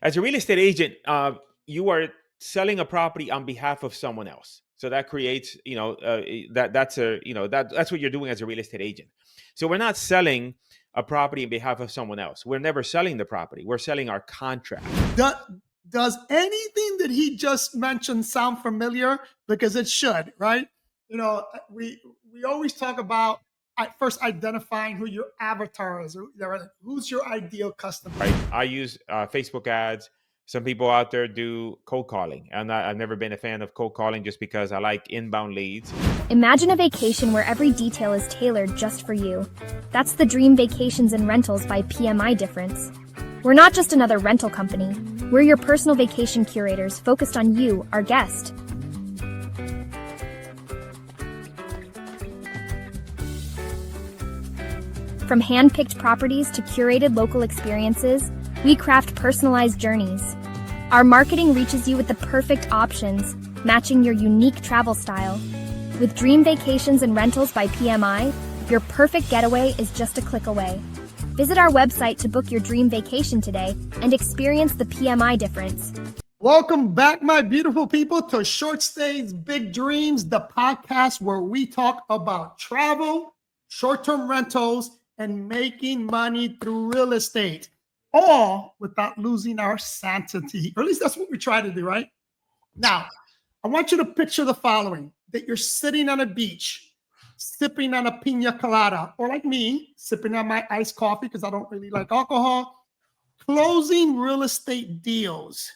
as a real estate agent, you are selling a property on behalf of someone else. So that creates, that's what you're doing as a real estate agent. So we're not selling a property on behalf of someone else. We're never selling the property. We're selling our contract. Does anything that he just mentioned sound familiar? Because it should, right? We always talk about first identifying who your avatar is. Who's your ideal customer? Right. I use Facebook ads. Some people out there do cold calling. I've never been a fan of cold calling just because I like inbound leads. Imagine a vacation where every detail is tailored just for you. That's the Dream Vacations and Rentals by PMI difference. We're not just another rental company. We're your personal vacation curators focused on you, our guest. From hand-picked properties to curated local experiences, we craft personalized journeys. Our marketing reaches you with the perfect options, matching your unique travel style. With Dream Vacations and Rentals by PMI, your perfect getaway is just a click away. Visit our website to book your dream vacation today and experience the PMI difference. Welcome back, my beautiful people, to Short Stays, Big Dreams, the podcast where we talk about travel, short-term rentals, and making money through real estate, all without losing our sanity. Or at least that's what we try to do, right? Now, I want you to picture the following, that you're sitting on a beach, sipping on a pina colada, or like me, sipping on my iced coffee because I don't really like alcohol, closing real estate deals,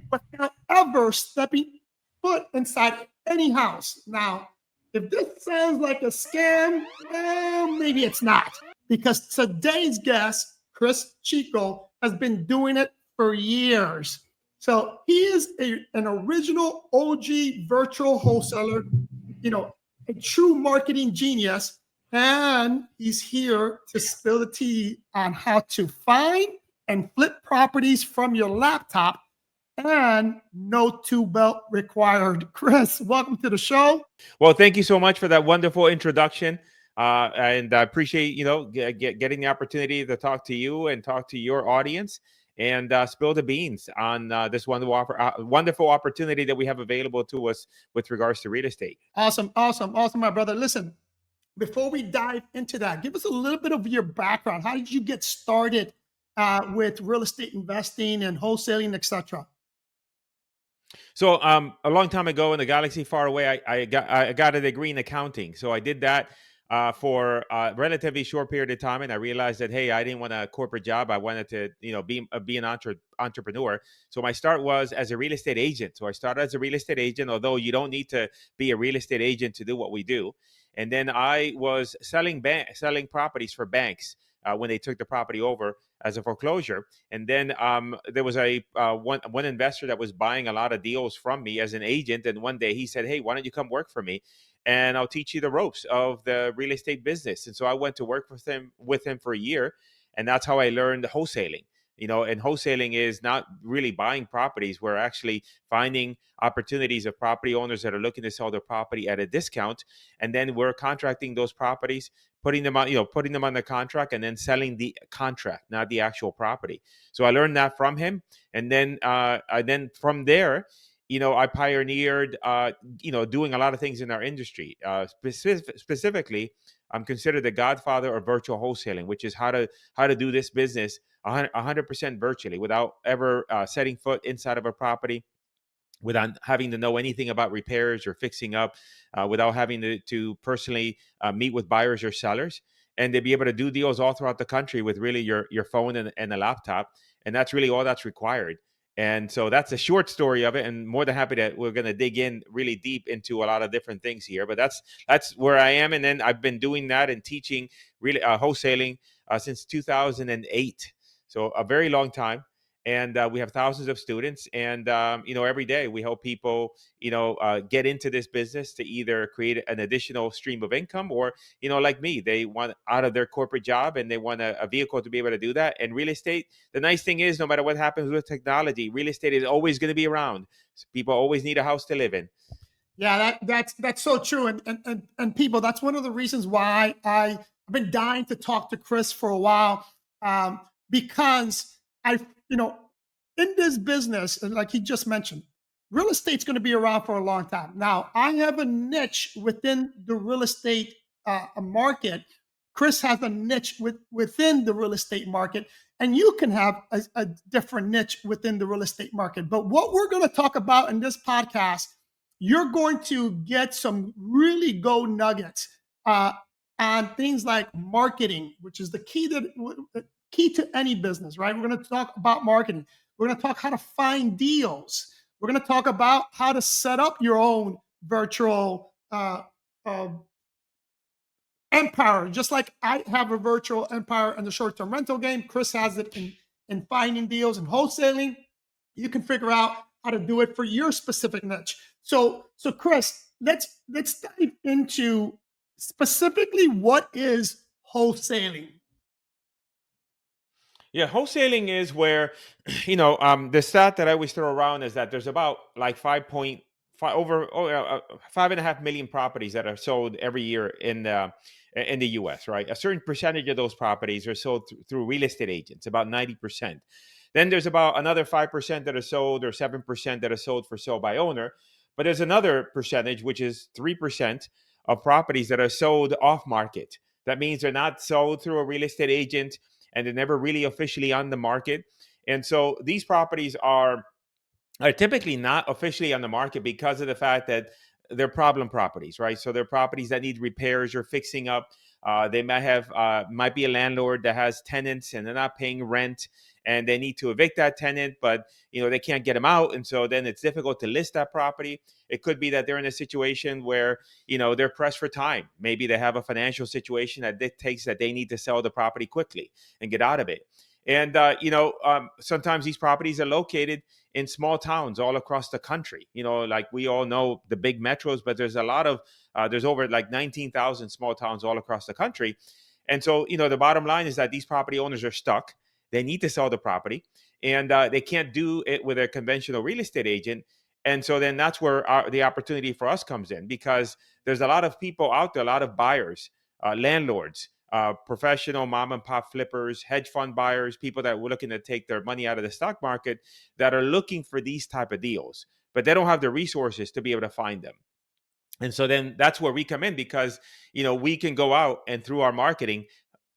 without ever stepping foot inside any house. Now, if this sounds like a scam, well, maybe it's not. Because today's guest, Cris Chico, has been doing it for years. So he is an original OG virtual wholesaler, a true marketing genius, and he's here to spill the tea on how to find and flip properties from your laptop, and no tool belt required. Cris, welcome to the show. Well, thank you so much for that wonderful introduction. And I appreciate, getting the opportunity to talk to you and talk to your audience and spill the beans on this wonderful opportunity that we have available to us with regards to real estate. Awesome, my brother. Listen, before we dive into that, give us a little bit of your background. How did you get started with real estate investing and wholesaling, etc.? So a long time ago in a galaxy far away, I got a degree in accounting. So I did that for a relatively short period of time, and I realized that, hey, I didn't want a corporate job. I wanted to, be an entrepreneur. So my start was as a real estate agent. So I started as a real estate agent, although you don't need to be a real estate agent to do what we do. And then I was selling properties for banks when they took the property over as a foreclosure. And then there was one investor that was buying a lot of deals from me as an agent. And one day he said, hey, why don't you come work for me? And I'll teach you the ropes of the real estate business. And so I went to work with him for a year. And that's how I learned wholesaling. And wholesaling is not really buying properties. We're actually finding opportunities of property owners that are looking to sell their property at a discount. And then we're contracting those properties, putting them on the contract, and then selling the contract, not the actual property. So I learned that from him. And then from there, I pioneered, doing a lot of things in our industry. Specifically, I'm considered the godfather of virtual wholesaling, which is how to do this business 100% virtually without ever setting foot inside of a property, without having to know anything about repairs or fixing up, without having to personally meet with buyers or sellers, and to be able to do deals all throughout the country with really your phone and a laptop. And that's really all that's required. And so that's a short story of it, and more than happy that we're going to dig in really deep into a lot of different things here. But that's where I am. And then I've been doing that and teaching really wholesaling since 2008. So a very long time. And we have thousands of students, and every day we help people, get into this business to either create an additional stream of income, or, like me, they want out of their corporate job and they want a vehicle to be able to do that. And real estate, the nice thing is, no matter what happens with technology, real estate is always going to be around. So people always need a house to live in. Yeah, that's so true. And people, that's one of the reasons why I've been dying to talk to Cris for a while, because in this business, and like he just mentioned, real estate's going to be around for a long time. Now, I have a niche within the real estate market. Cris has a niche within the real estate market, and you can have a different niche within the real estate market. But what we're going to talk about in this podcast, you're going to get some really gold nuggets on things like marketing, which is the key to any business, right? We're going to talk about marketing. We're going to talk how to find deals. We're going to talk about how to set up your own virtual empire. Just like I have a virtual empire in the short-term rental game, Cris has it in finding deals and wholesaling. You can figure out how to do it for your specific niche. So Cris, let's dive into specifically what is wholesaling. Yeah, wholesaling is where, the stat that I always throw around is that there's about like 5.5 million properties that are sold every year in the U.S. Right, a certain percentage of those properties are sold through real estate agents, about 90%. Then there's about another 5% that are sold, or 7% that are sold for sale by owner. But there's another percentage, which is 3% of properties that are sold off market. That means they're not sold through a real estate agent, and they're never really officially on the market. And so these properties are typically not officially on the market because of the fact that they're problem properties, right? So they're properties that need repairs or fixing up. They might be a landlord that has tenants and they're not paying rent, and they need to evict that tenant, but they can't get them out, and so then it's difficult to list that property. It could be that they're in a situation where they're pressed for time. Maybe they have a financial situation that dictates that they need to sell the property quickly and get out of it. And sometimes these properties are located in small towns all across the country. Like we all know the big metros, but there's there's over like 19,000 small towns all across the country. And so, the bottom line is that these property owners are stuck. They need to sell the property, and they can't do it with a conventional real estate agent. And so then that's where the opportunity for us comes in, because there's a lot of people out there, a lot of buyers, landlords, professional mom and pop flippers, hedge fund buyers, people that were looking to take their money out of the stock market, that are looking for these type of deals, but they don't have the resources to be able to find them. And so then that's where we come in, because we can go out and through our marketing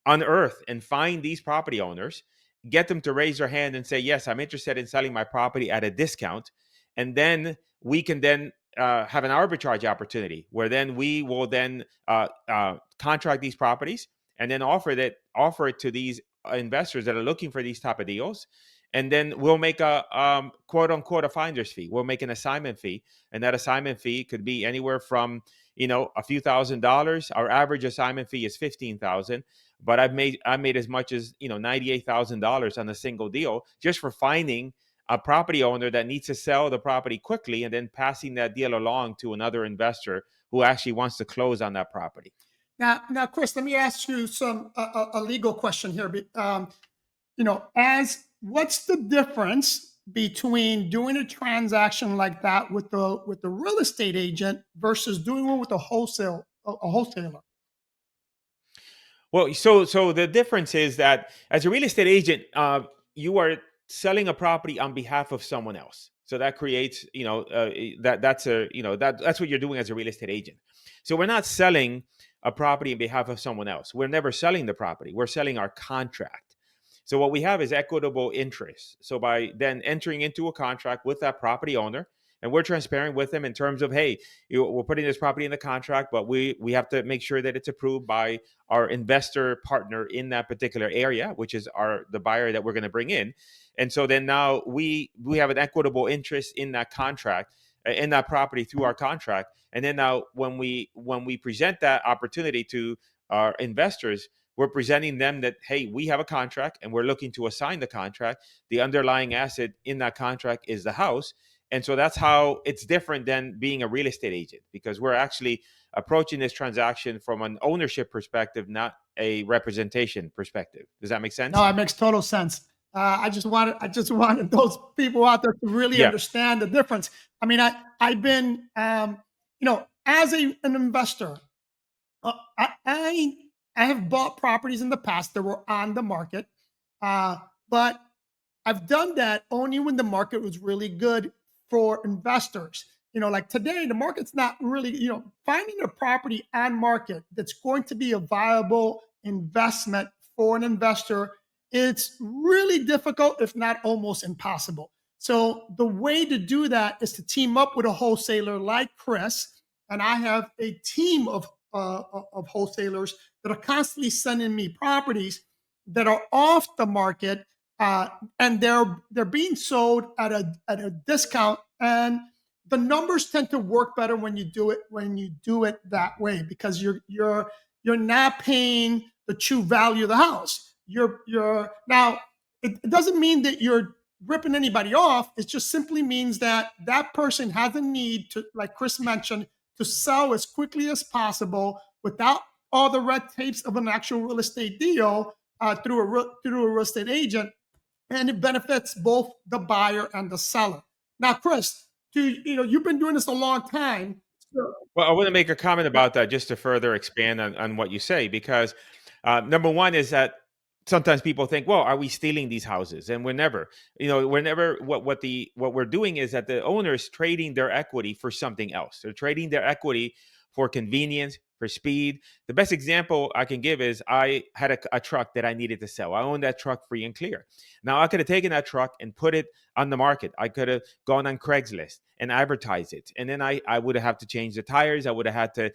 unearth and find these property owners, get them to raise their hand and say, yes, I'm interested in selling my property at a discount. And then we can then have an arbitrage opportunity, where then we will then contract these properties and then offer it to these investors that are looking for these type of deals. And then we'll make a quote unquote a finder's fee. We'll make an assignment fee, and that assignment fee could be anywhere from a few $1,000s. Our average assignment fee is $15,000, but I made as much as $98,000 on a single deal, just for finding a property owner that needs to sell the property quickly, and then passing that deal along to another investor who actually wants to close on that property. Now, Cris, let me ask you a legal question here. What's the difference between doing a transaction like that with the real estate agent versus doing one with a wholesaler? Well, so the difference is that as a real estate agent, you are selling a property on behalf of someone else. So that creates, that's what you're doing as a real estate agent. So we're not selling a property on behalf of someone else. We're never selling the property. We're selling our contract. So what we have is equitable interest. So by then entering into a contract with that property owner, and we're transparent with them in terms of, hey, we're putting this property in the contract, but we have to make sure that it's approved by our investor partner in that particular area, which is the buyer that we're going to bring in. And so then now we have an equitable interest in that contract, in that property through our contract. And then now when we present that opportunity to our investors, we're presenting them that, hey, we have a contract and we're looking to assign the contract. The underlying asset in that contract is the house. And so that's how it's different than being a real estate agent, because we're actually approaching this transaction from an ownership perspective, not a representation perspective. Does that make sense? No, it makes total sense. I just wanted those people out there to really understand the difference. I mean, I've been, as an investor, I have bought properties in the past that were on the market, but I've done that only when the market was really good for investors. Like today, the market's not really, finding a property on market that's going to be a viable investment for an investor, it's really difficult, if not almost impossible. So the way to do that is to team up with a wholesaler like Cris, and I have a team of wholesalers that are constantly sending me properties that are off the market, and they're being sold at a discount. And the numbers tend to work better when you do it that way, because you're not paying the true value of the house. You're now, it doesn't mean that you're ripping anybody off. It just simply means that that person has a need to, like Cris mentioned, to sell as quickly as possible without all the red tapes of an actual real estate deal, through a real estate agent, and it benefits both the buyer and the seller. Now, Cris, you've been doing this a long time. So, Well, I want to make a comment about that just to further expand on what you say, because number one is that sometimes people think, well, are we stealing these houses? And we're never. What we're doing is that the owner's trading their equity for something else. They're trading their equity for convenience, for speed. The best example I can give is I had a truck that I needed to sell. I owned that truck free and clear. Now I could have taken that truck and put it on the market. I could have gone on Craigslist and advertise it, and then I would have to change the tires. I would have had to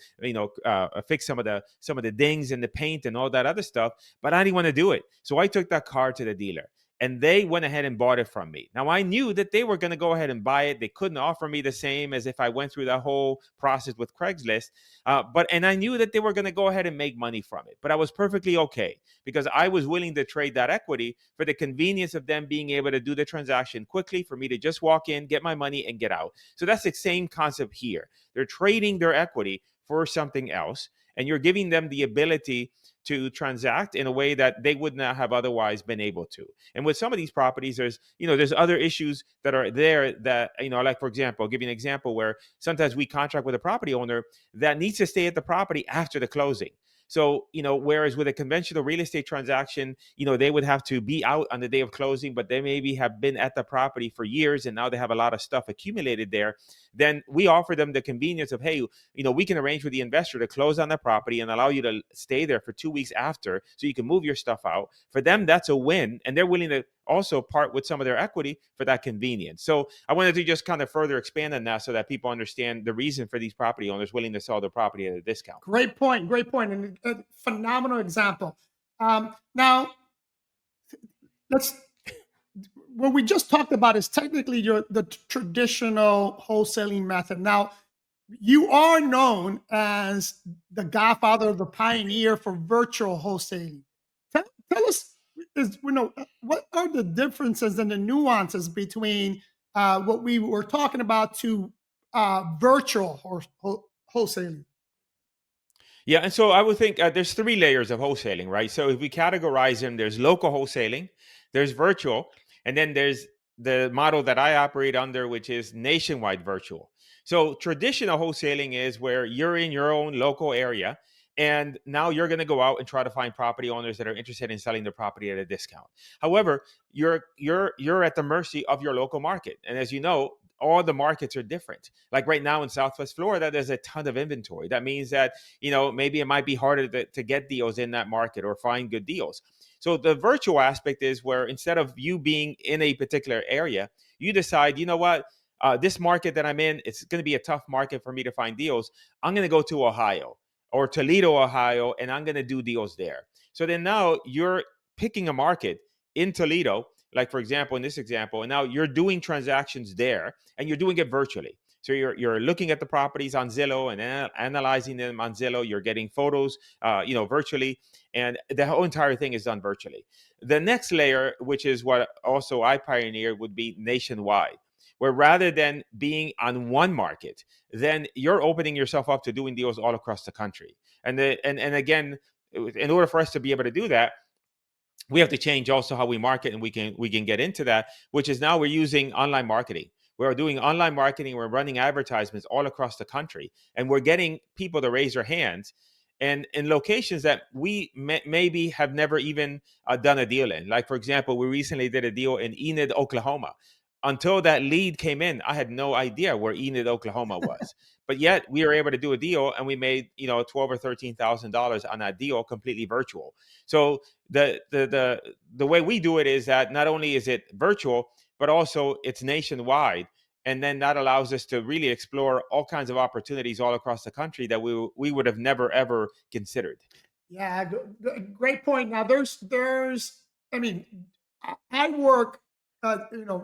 fix some of the dings in the paint and all that other stuff. But I didn't want to do it, so I took that car to the dealer, and they went ahead and bought it from me. Now I knew that they were going to go ahead and buy it. They couldn't offer me the same as if I went through that whole process with Craigslist, and I knew that they were going to go ahead and make money from it. But I was perfectly okay, because I was willing to trade that equity for the convenience of them being able to do the transaction quickly, for me to just walk in, get my money, and get out. So that's the same concept here. They're trading their equity for something else, and you're giving them the ability to transact in a way that they would not have otherwise been able to. And with some of these properties, there's other issues that are there that, like, for example, I'll give you an example where sometimes we contract with a property owner that needs to stay at the property after the closing. So, whereas with a conventional real estate transaction, they would have to be out on the day of closing, but they maybe have been at the property for years and now they have a lot of stuff accumulated there. Then we offer them the convenience of, hey, we can arrange with the investor to close on the property and allow you to stay there for 2 weeks after, so you can move your stuff out. For them, that's a win. And they're willing to also part with some of their equity for that convenience. So I wanted to just kind of further expand on that so that people understand the reason for these property owners willing to sell their property at a discount. great point, and a phenomenal example. Now, let's what we just talked about is technically the traditional wholesaling method. Now, you are known as the godfather, the pioneer for virtual wholesaling. Tell us, what are the differences and the nuances between what we were talking about to virtual wholesaling? Yeah, and so I would think there's three layers of wholesaling, right? So if we categorize them, there's local wholesaling, there's virtual, and then there's the model that I operate under, which is nationwide virtual. So traditional wholesaling is where you're in your own local area, and now you're going to go out and try to find property owners that are interested in selling their property at a discount. However, you're at the mercy of your local market, and as you know, all the markets are different. Like right now in Southwest Florida, there's a ton of inventory. That means that, maybe it might be harder to get deals in that market or find good deals. So the virtual aspect is where instead of you being in a particular area, you decide, what, this market that I'm in, it's going to be a tough market for me to find deals. I'm going to go to Ohio or Toledo, Ohio, and I'm going to do deals there. So then now you're picking a market in Toledo, like for example, in this example, and now you're doing transactions there and you're doing it virtually. So you're looking at the properties on Zillow and analyzing them on Zillow. You're getting photos, virtually, and the whole entire thing is done virtually. The next layer, which is what also I pioneered, would be nationwide, where rather than being on one market, then you're opening yourself up to doing deals all across the country. And again, in order for us to be able to do that, we have to change also how we market, and we can get into that, which is now we're using online marketing. We're doing online marketing. We're running advertisements all across the country, and we're getting people to raise their hands and in locations that we maybe have never even done a deal in. Like, for example, we recently did a deal in Enid, Oklahoma. Until that lead came in, I had no idea where Enid, Oklahoma was. But yet we were able to do a deal, and we made, $12 or $13,000 on that deal, completely virtual. So the way we do it is that not only is it virtual, but also it's nationwide. And then that allows us to really explore all kinds of opportunities all across the country that we would have never ever considered. Yeah, great point. Now, I mean, I work,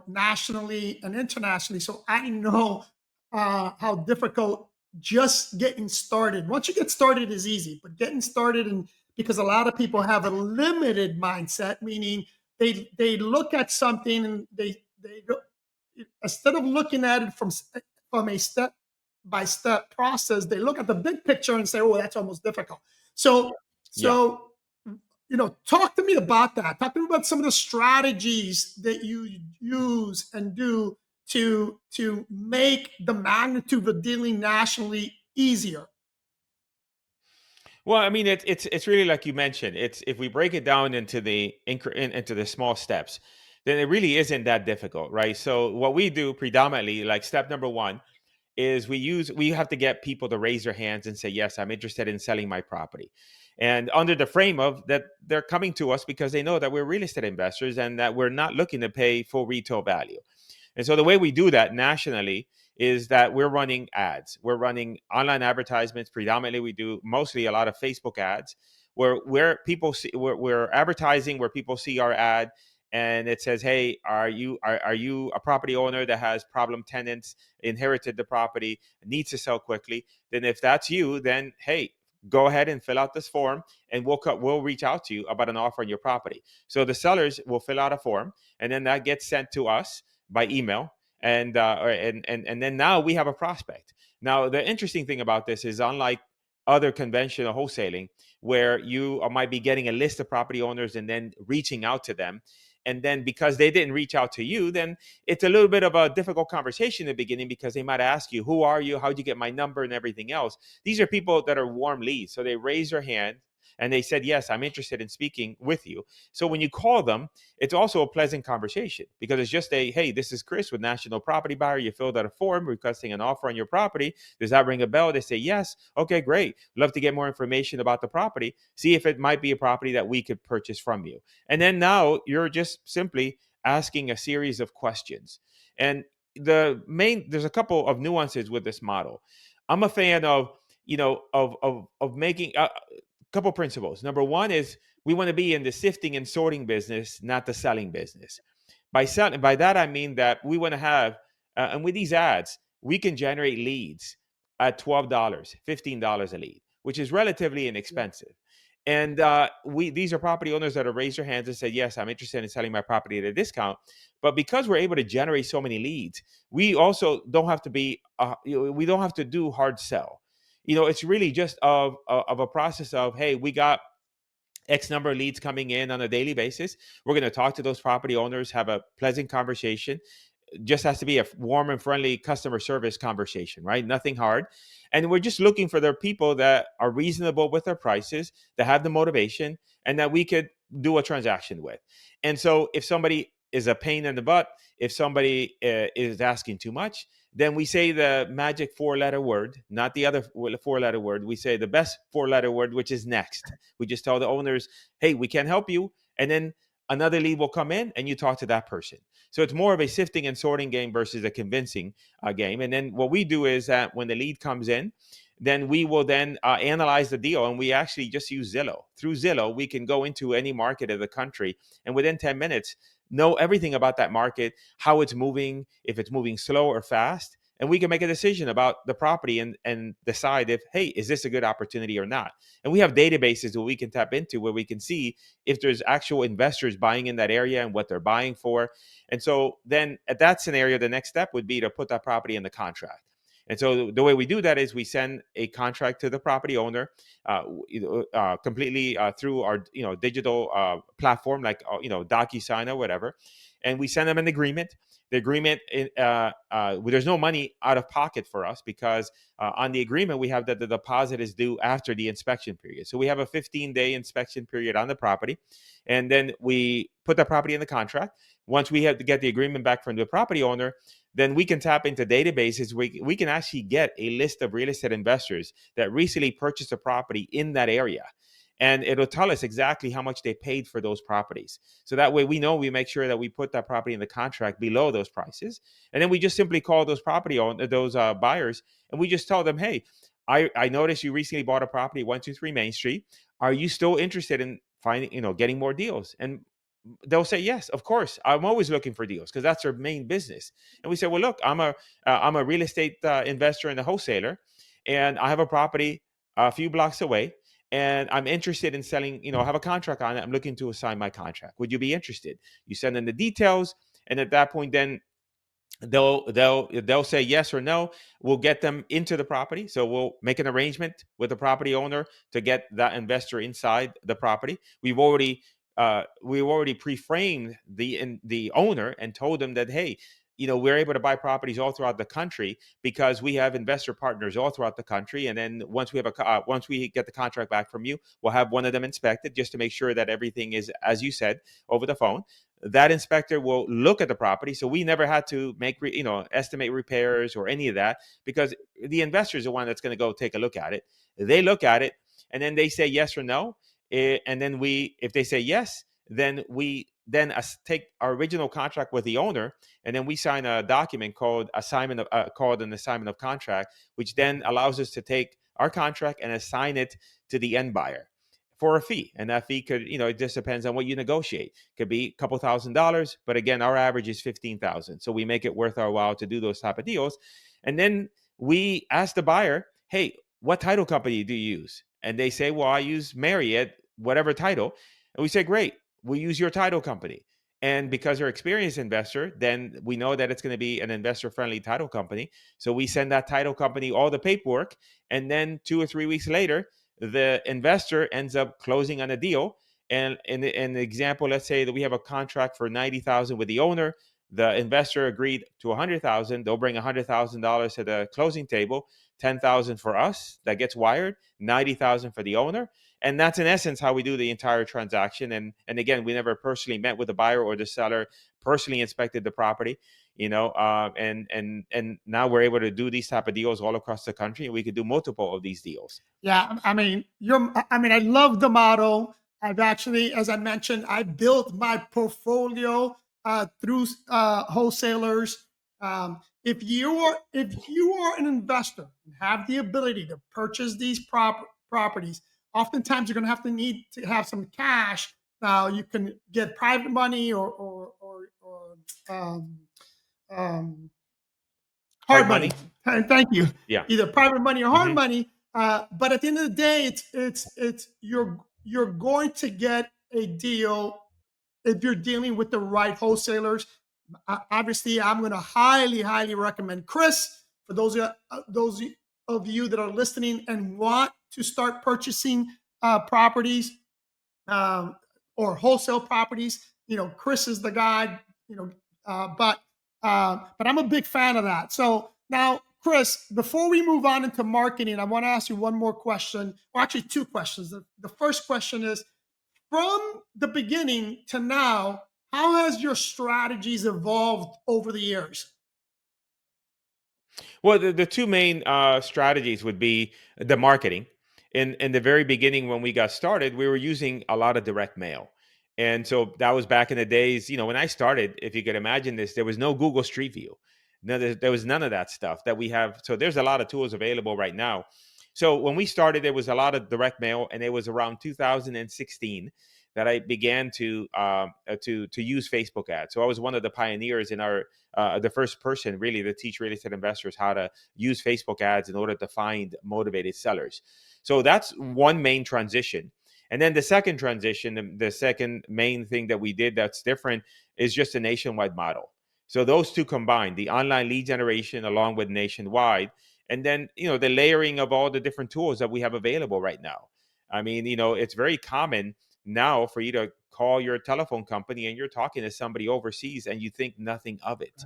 nationally and internationally, so I know how difficult just getting started. Once you get started is easy, but getting started, and because a lot of people have a limited mindset, meaning they look at something and instead of looking at it from a step by step process, they look at the big picture and say, "Oh, that's almost difficult." So, Yeah. so talk to me about that. Talk to me about some of the strategies that you use and do to make the magnitude of dealing nationally easier. Well, I mean, it's really like you mentioned. It's if we break it down into into the small steps, then it really isn't that difficult, right? So what we do predominantly, like step number one, is we have to get people to raise their hands and say, yes, I'm interested in selling my property. And under the frame of that, they're coming to us because they know that we're real estate investors and that we're not looking to pay full retail value. And so the way we do that nationally is that we're running ads. We're running online advertisements. Predominantly, we do mostly a lot of Facebook ads where people see, we're advertising where people see our ad, and it says, hey, are you a property owner that has problem tenants, inherited the property, needs to sell quickly? Then if that's you, then hey, go ahead and fill out this form, and we'll reach out to you about an offer on your property. So the sellers will fill out a form, and then that gets sent to us by email, and then now we have a prospect. Now the interesting thing about this is, unlike other conventional wholesaling, where you might be getting a list of property owners and then reaching out to them, and then because they didn't reach out to you, then it's a little bit of a difficult conversation in the beginning, because they might ask you, who are you, how'd you get my number, and everything else. These are people that are warm leads, so they raise their hand and they said, yes, I'm interested in speaking with you. So when you call them, it's also a pleasant conversation, because it's just hey, this is Chris with National Property Buyer. You filled out a form requesting an offer on your property. Does that ring a bell? They say, yes. Okay, great. Love to get more information about the property. See if it might be a property that we could purchase from you. And then now you're just simply asking a series of questions. And there's a couple of nuances with this model. I'm a fan of, of making couple principles. Number one is we want to be in the sifting and sorting business, not the selling business. By that I mean that we want to have, and with these ads, we can generate leads at $12, $15 a lead, which is relatively inexpensive. And these are property owners that have raised their hands and said, yes, I'm interested in selling my property at a discount. But because we're able to generate so many leads, we also don't have to we don't have to do hard sell. It's really just of a process of, hey, we got X number of leads coming in on a daily basis. We're going to talk to those property owners, have a pleasant conversation. Just has to be a warm and friendly customer service conversation, right? Nothing hard. And we're just looking for their people that are reasonable with their prices, that have the motivation, and that we could do a transaction with. And so if somebody is a pain in the butt, if somebody is asking too much, then we say the magic 4-letter word, not the other 4-letter word. We say the best 4-letter word, which is next. We just tell the owners, hey, we can help you. And then another lead will come in and you talk to that person. So it's more of a sifting and sorting game versus a convincing game. And then what we do is that when the lead comes in, then we will then analyze the deal, and we actually just use Zillow. Through Zillow, we can go into any market of the country, and within 10 minutes, know everything about that market, how it's moving, if it's moving slow or fast, and we can make a decision about the property and decide if, hey, is this a good opportunity or not? And we have databases that we can tap into where we can see if there's actual investors buying in that area and what they're buying for. And so then at that scenario, the next step would be to put that property in the contract. And so the way we do that is we send a contract to the property owner, completely through our digital platform, like DocuSign or whatever. and we send them an agreement. The agreement, there's no money out of pocket for us, because on the agreement we have that the deposit is due after the inspection period. So we have a 15-day inspection period on the property, and then we put the property in the contract. Once we have to get the agreement back from the property owner, then we can tap into databases. We can actually get a list of real estate investors that recently purchased a property in that area. And it'll tell us exactly how much they paid for those properties. So that way we know, we make sure that we put that property in the contract below those prices. And then we just simply call those buyers, and we just tell them, hey, I noticed you recently bought a property, 123 Main Street. Are you still interested in getting more deals? And they'll say, yes, of course. I'm always looking for deals, because that's their main business. And we say, well, look, I'm a real estate investor and a wholesaler, and I have a property a few blocks away, and I'm interested in selling, I have a contract on it. I'm looking to assign my contract. Would you be interested? You send in the details, and at that point, then they'll say yes or no. We'll get them into the property. So we'll make an arrangement with the property owner to get that investor inside the property. We've already pre-framed the owner and told them that, hey, we're able to buy properties all throughout the country because we have investor partners all throughout the country. And then once we get the contract back from you, we'll have one of them inspected just to make sure that everything is, as you said, over the phone. That inspector will look at the property. So we never had to estimate repairs or any of that, because the investor is the one that's going to go take a look at it. They look at it, and then they say yes or no. And then if they say yes, then we take our original contract with the owner, and then we sign a document called an assignment of contract, which then allows us to take our contract and assign it to the end buyer for a fee. And that fee could, it just depends on what you negotiate. Could be a couple $1,000s, but again, our average is $15,000. So we make it worth our while to do those type of deals. And then we ask the buyer, hey, what title company do you use? And they say, well, I use Marriott, whatever title. And we say, great, we'll use your title company. And because they're an experienced investor, then we know that it's going to be an investor-friendly title company. So we send that title company all the paperwork. And then 2 or 3 weeks later, the investor ends up closing on a deal. And in the example, let's say that we have a contract for $90,000 with the owner. The investor agreed to $100,000. They'll bring $100,000 to the closing table. $10,000 for us that gets wired, $90,000 for the owner. And that's in essence how we do the entire transaction. And again, we never personally met with the buyer or the seller, personally inspected the property, and now we're able to do these type of deals all across the country. And we could do multiple of these deals. Yeah, I mean, I love the model. I've actually, as I mentioned, I built my portfolio through wholesalers. If you are an investor and have the ability to purchase these properties, oftentimes you're going to need to have some cash. Now you can get private money or hard money. Thank you. Yeah. Either private money or hard money. But at the end of the day, it's you're going to get a deal if you're dealing with the right wholesalers. Obviously, I'm going to highly recommend Cris for those of you that are listening and want to start purchasing properties or wholesale properties. Cris is the guy. But I'm a big fan of that. So now, Cris, before we move on into marketing, I want to ask you one more question, or actually two questions. The first question is, from the beginning to now, how has your strategies evolved over the years? Well, the two main strategies would be the marketing. In the very beginning, when we got started, we were using a lot of direct mail. And so that was back in the days, when I started, if you could imagine this, there was no Google Street View. No, there was none of that stuff that we have. So there's a lot of tools available right now. So when we started, there was a lot of direct mail, and it was around 2016 that I began to use Facebook ads. So I was one of the pioneers in our the first person really to teach real estate investors how to use Facebook ads in order to find motivated sellers. So that's one main transition. And then the second transition, the second main thing that we did that's different is just a nationwide model. So those two combined, the online lead generation along with nationwide, and then, the layering of all the different tools that we have available right now. I mean, it's very common now for you to call your telephone company and you're talking to somebody overseas and you think nothing of it.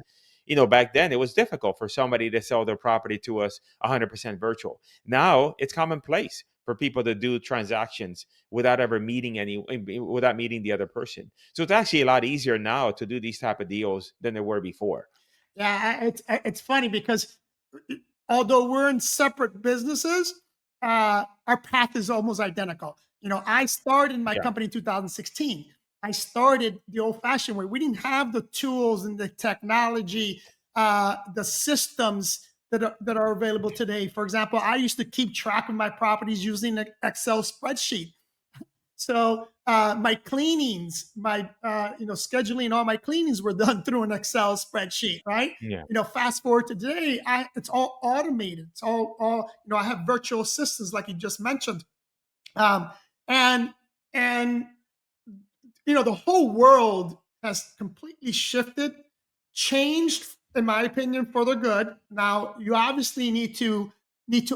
Back then it was difficult for somebody to sell their property to us 100% virtual. Now it's commonplace for people to do transactions without ever without meeting the other person. So it's actually a lot easier now to do these type of deals than there were before. Yeah, it's funny because although we're in separate businesses, our path is almost identical. I started my Yeah. company in 2016. I started the old-fashioned way. We didn't have the tools and the technology, the systems that are available today. For example, I used to keep track of my properties using an Excel spreadsheet. So my cleanings, my scheduling all my cleanings were done through an Excel spreadsheet, right? Yeah. Fast forward to today, it's all automated. It's all I have virtual assistants, like you just mentioned, um, and and the whole world has completely shifted, changed, in my opinion, for the good. Now, you obviously need to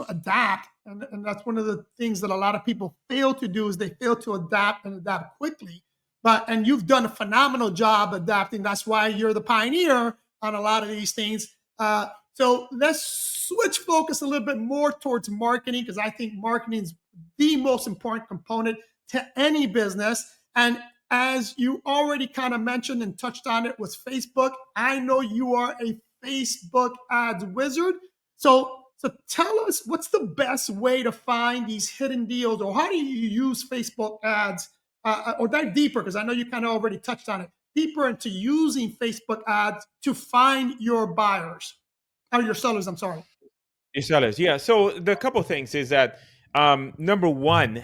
adapt, and that's one of the things that a lot of people fail to do is they fail to adapt and adapt quickly. And you've done a phenomenal job adapting. That's why you're the pioneer on a lot of these things. So let's switch focus a little bit more towards marketing, because I think marketing is the most important component to any business. And as you already kind of mentioned and touched on it, was Facebook. I know you are a Facebook ads wizard. So tell us, what's the best way to find these hidden deals, or how do you use Facebook ads, or dive deeper, because I know you kind of already touched on it, deeper into using Facebook ads to find your buyers, or your sellers, I'm sorry. Your sellers, yeah. So the couple things is that number one,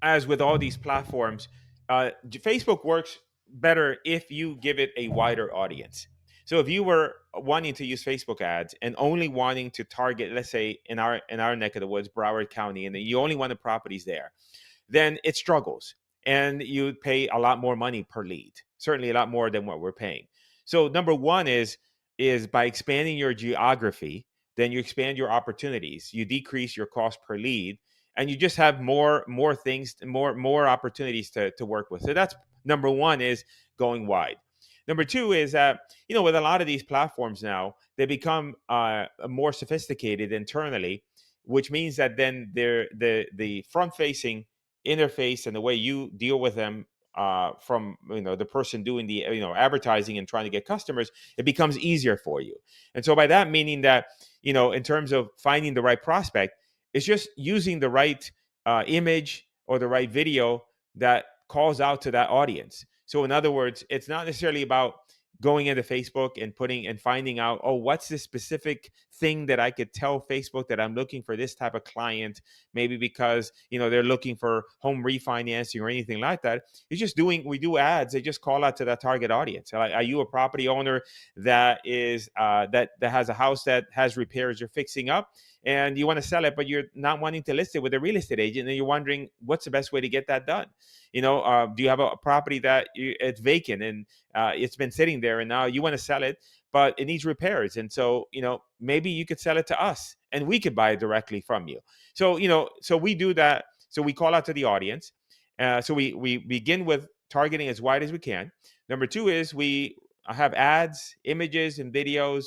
as with all these platforms, Facebook works better if you give it a wider audience. So if you were wanting to use Facebook ads and only wanting to target, let's say in our neck of the woods, Broward County, and you only want the properties there, then it struggles and you pay a lot more money per lead, certainly a lot more than what we're paying. So number one is by expanding your geography, then you expand your opportunities, you decrease your cost per lead, and you just have more things, more opportunities to work with. So that's number one, is going wide. Number two is that, with a lot of these platforms now, they become more sophisticated internally, which means that then the front facing interface and the way you deal with them, from the person doing the advertising and trying to get customers, it becomes easier for you. And so by that, meaning that, in terms of finding the right prospect, it's just using the right image or the right video that calls out to that audience. So in other words, it's not necessarily about going into Facebook and finding out, oh, what's the specific thing that I could tell Facebook that I'm looking for this type of client, maybe because they're looking for home refinancing or anything like that. It's just we do ads. They just call out to that target audience. Like, are you a property owner that is that has a house that has repairs you're fixing up, and you want to sell it, but you're not wanting to list it with a real estate agent, and you're wondering what's the best way to get that done? Do you have a property that it's vacant and it's been sitting there, and now you want to sell it, but it needs repairs, and so maybe you could sell it to us and we could buy it directly from you. So so we do that. So we call out to the audience. So we begin with targeting as wide as we can. Number two is we have ads, images, and videos,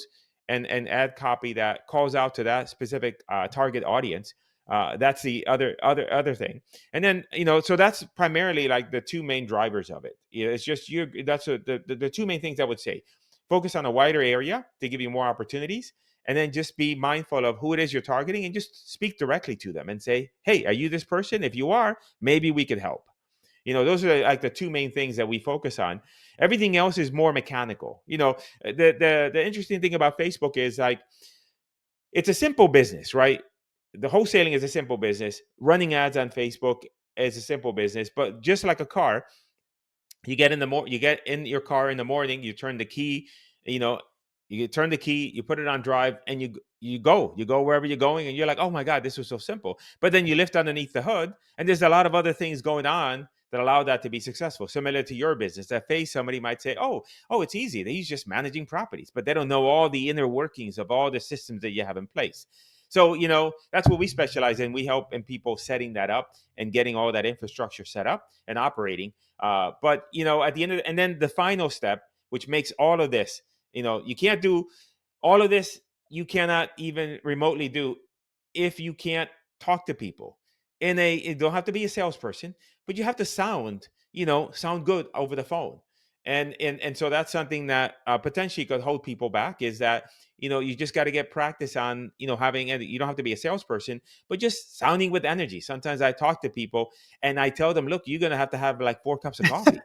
and ad copy that calls out to that specific target audience. That's the other thing. And then so that's primarily like the two main drivers of it. It's just that's the two main things I would say. Focus on a wider area to give you more opportunities, and then just be mindful of who it is you're targeting and just speak directly to them and say, hey, are you this person? If you are, maybe we could help. Those are like the two main things that we focus on. Everything else is more mechanical. The interesting thing about Facebook is, like, it's a simple business, right? The wholesaling is a simple business. Running ads on Facebook is a simple business. But just like a car, you get in your car in the morning, you turn the key, you turn the key, you put it on drive, and you go wherever you're going, and you're like, oh my God, this was so simple. But then you lift underneath the hood, and there's a lot of other things going on that allow that to be successful. Similar to your business, that phase, somebody might say, oh, it's easy. He's just managing properties, but they don't know all the inner workings of all the systems that you have in place. So, that's what we specialize in. We help in people setting that up and getting all that infrastructure set up and operating. But, at the end of and then the final step, which makes all of this, you can't do all of this. You cannot even remotely do if you can't talk to people. It don't have to be a salesperson, but you have to sound good over the phone. And so that's something that potentially could hold people back, is that you just got to get practice on having, and you don't have to be a salesperson, but just sounding with energy. Sometimes I talk to people and I tell them, look, you're going to have like 4 cups of coffee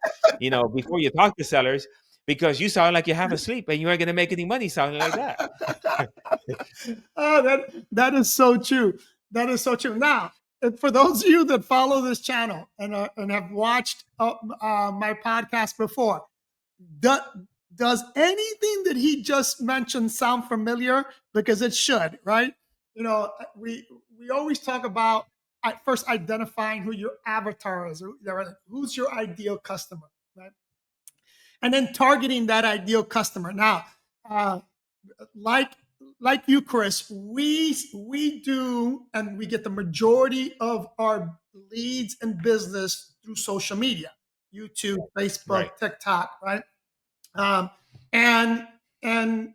before you talk to sellers, because you sound like you're half asleep and you ain't going to make any money sounding like that. Oh, that is so true. That is so true. Now, for those of you that follow this channel and have watched my podcast before, does anything that he just mentioned sound familiar? Because it should, right? We always talk about first identifying who your avatar is, who's your ideal customer, right? And then targeting that ideal customer. Now, like you, Cris, we do, and we get the majority of our leads and business through social media, YouTube, Facebook, Right. TikTok, right? Um, and and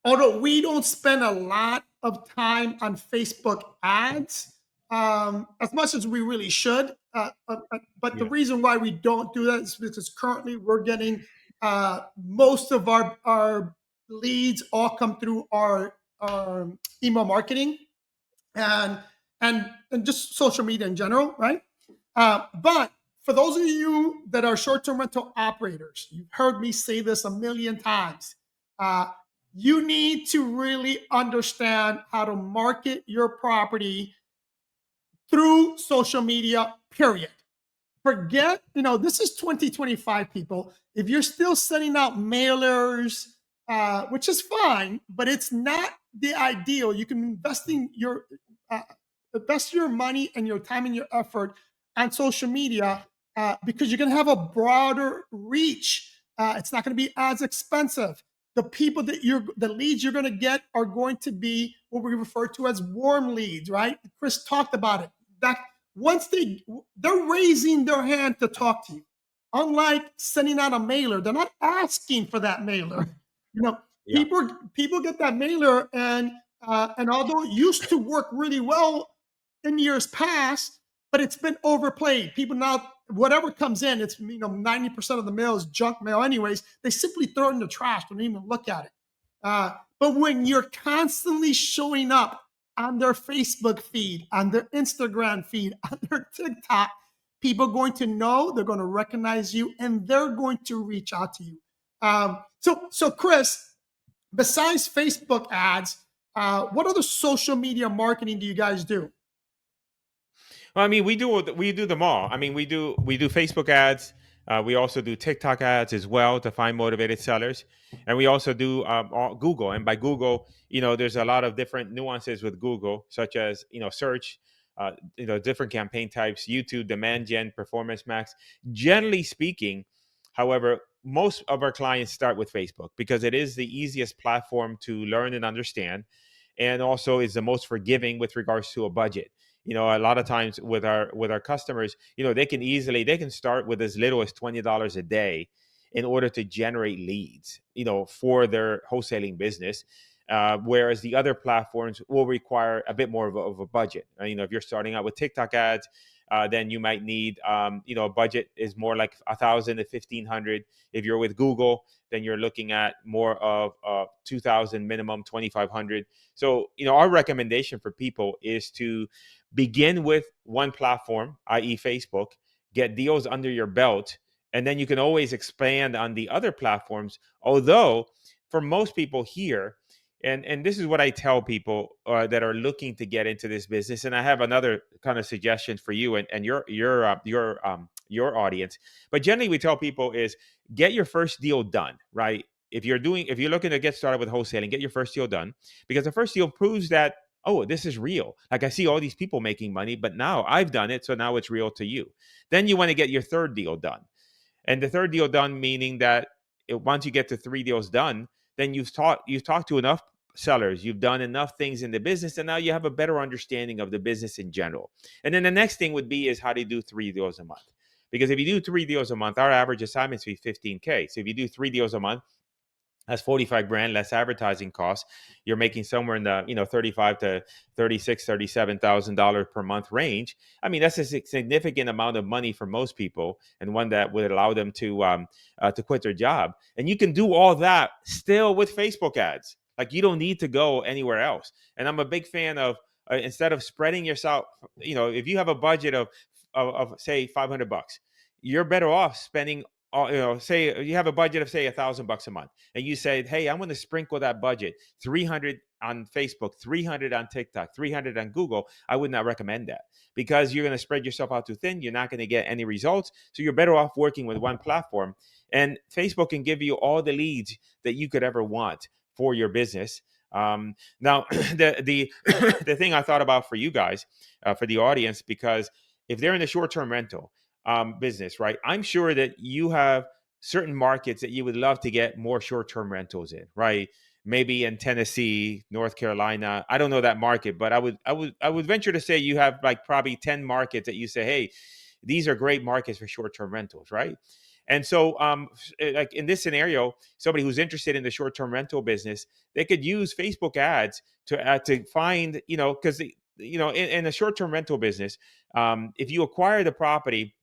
although we don't spend a lot of time on Facebook ads, as much as we really should, but the Yeah. reason why we don't do that is because currently we're getting most of our leads all come through our email marketing and and just social media in general, right? But for those of you that are short-term rental operators, you've heard me say this a million times. Uh, you need to really understand how to market your property through social media, period. Forget, this is 2025, people. If you're still sending out mailers, which is fine, but it's not the ideal. You can invest your money and your time and your effort on social media because you're going to have a broader reach. It's not going to be as expensive. The leads you're going to get are going to be what we refer to as warm leads, right? Cris talked about it. That once they're raising their hand to talk to you. Unlike sending out a mailer, they're not asking for that mailer. Yeah. People get that mailer, and although it used to work really well in years past, but it's been overplayed. People now, whatever comes in, it's 90% of the mail is junk mail anyways. They simply throw it in the trash, don't even look at it. But when you're constantly showing up on their Facebook feed, on their Instagram feed, on their TikTok, people are going to know, they're going to recognize you, and they're going to reach out to you. So Cris, besides Facebook ads, what other social media marketing do you guys do? Well, I mean, we do them all. I mean, we do Facebook ads. We also do TikTok ads as well to find motivated sellers, and we also do Google. And by Google, there's a lot of different nuances with Google, such as search, different campaign types, YouTube, demand gen, performance max. Generally speaking, however, most of our clients start with Facebook because it is the easiest platform to learn and understand, and also is the most forgiving with regards to a budget. A lot of times with our customers, they can start with as little as $20 a day in order to generate leads, for their wholesaling business. Whereas the other platforms will require a bit more of a budget. If you're starting out with TikTok ads, then you might need, a budget is more like 1,000 to 1,500. If you're with Google, then you're looking at more of 2,000 minimum, 2,500. So, our recommendation for people is to begin with one platform, i.e. Facebook, get deals under your belt, and then you can always expand on the other platforms. Although for most people here, and this is what I tell people that are looking to get into this business, and I have another kind of suggestion for you and your audience. But generally, we tell people is get your first deal done, right? If you're looking to get started with wholesaling, get your first deal done, because the first deal proves that, oh, this is real. Like, I see all these people making money, but now I've done it, so now it's real to you. Then you want to get your third deal done, and the third deal done meaning that once you get to 3 deals done, then you've talked to enough sellers. You've done enough things in the business, and now you have a better understanding of the business in general. And then the next thing would be is how do you do 3 deals a month? Because if you do 3 deals a month, our average assignment fee 15K. So if you do 3 deals a month, that's 45 grand less advertising costs. You're making somewhere in the 35 to 36, $37,000 per month range. I mean, that's a significant amount of money for most people, and one that would allow them to quit their job. And you can do all that still with Facebook ads. Like, you don't need to go anywhere else. And I'm a big fan of instead of spreading yourself, if you have a budget of say $500, you're better off spending say you have a budget of say $1,000 a month, and you say, hey, I'm going to sprinkle that budget 300 on Facebook, 300 on TikTok, 300 on Google. I would not recommend that, because you're going to spread yourself out too thin. You're not going to get any results. So you're better off working with one platform, and Facebook can give you all the leads that you could ever want for your business. Now, the the thing I thought about for you guys, for the audience, because if they're in the short-term rental business, right? I'm sure that you have certain markets that you would love to get more short-term rentals in, right? Maybe in Tennessee, North Carolina. I don't know that market, but I would venture to say you have like probably 10 markets that you say, hey, these are great markets for short-term rentals, right? And so, like in this scenario, somebody who's interested in the short-term rental business, they could use Facebook ads to find, because in a short-term rental business, if you acquire the property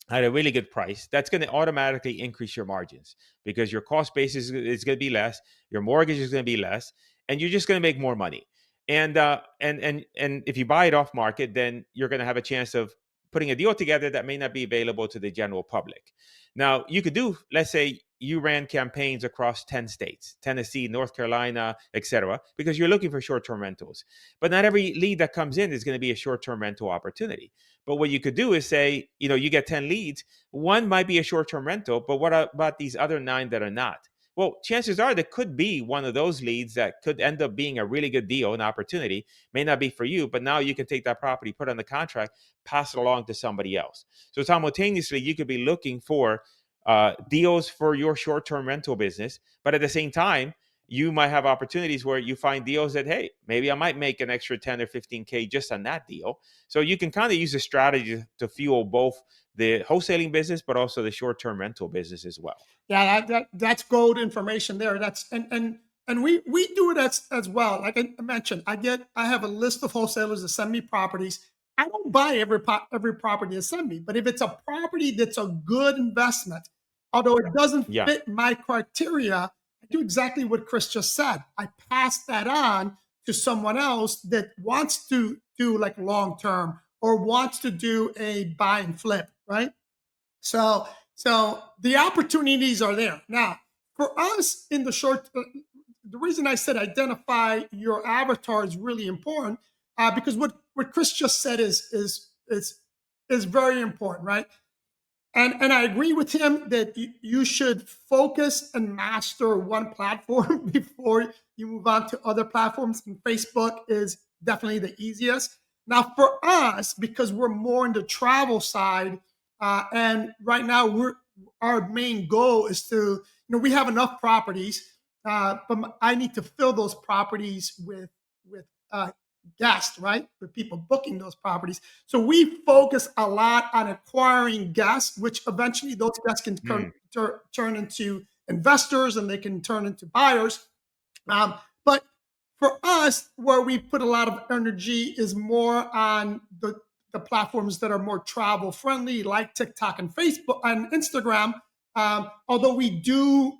at a really good price, that's going to automatically increase your margins, because your cost base is going to be less, your mortgage is going to be less, and you're just going to make more money. And if you buy it off market, then you're going to have a chance of putting a deal together that may not be available to the general public. Now, you could do, let's say you ran campaigns across 10 states, Tennessee, North Carolina, etc., because you're looking for short-term rentals. But not every lead that comes in is going to be a short-term rental opportunity. But what you could do is say, you get 10 leads, one might be a short-term rental, but what about these other 9 that are not? Well, chances are there could be one of those leads that could end up being a really good deal, an opportunity. May not be for you, but now you can take that property, put it on the contract, pass it along to somebody else. So simultaneously, you could be looking for deals for your short-term rental business, but at the same time, you might have opportunities where you find deals that, hey, maybe I might make an extra 10 or 15K just on that deal. So you can kind of use a strategy to fuel both the wholesaling business, but also the short-term rental business as well. Yeah, that's gold information there. That's and we do it as well. Like I mentioned, I have a list of wholesalers that send me properties. I don't buy every property they send me, but if it's a property that's a good investment, although it doesn't Yeah. fit my criteria, I do exactly what Cris just said. I pass that on to someone else that wants to do like long term or wants to do a buy and flip, right? So the opportunities are there. Now, for us in the short, the reason I said identify your avatar is really important, because what Cris just said is very important, right? And I agree with him that you should focus and master one platform before you move on to other platforms. And Facebook is definitely the easiest. Now, for us, because we're more in the travel side, and right now our main goal is to, we have enough properties, but I need to fill those properties with guests, right? With people booking those properties. So we focus a lot on acquiring guests, which eventually those guests can turn into investors, and they can turn into buyers. But for us, where we put a lot of energy is more on the platforms that are more travel friendly, like TikTok and Facebook and Instagram. Although we do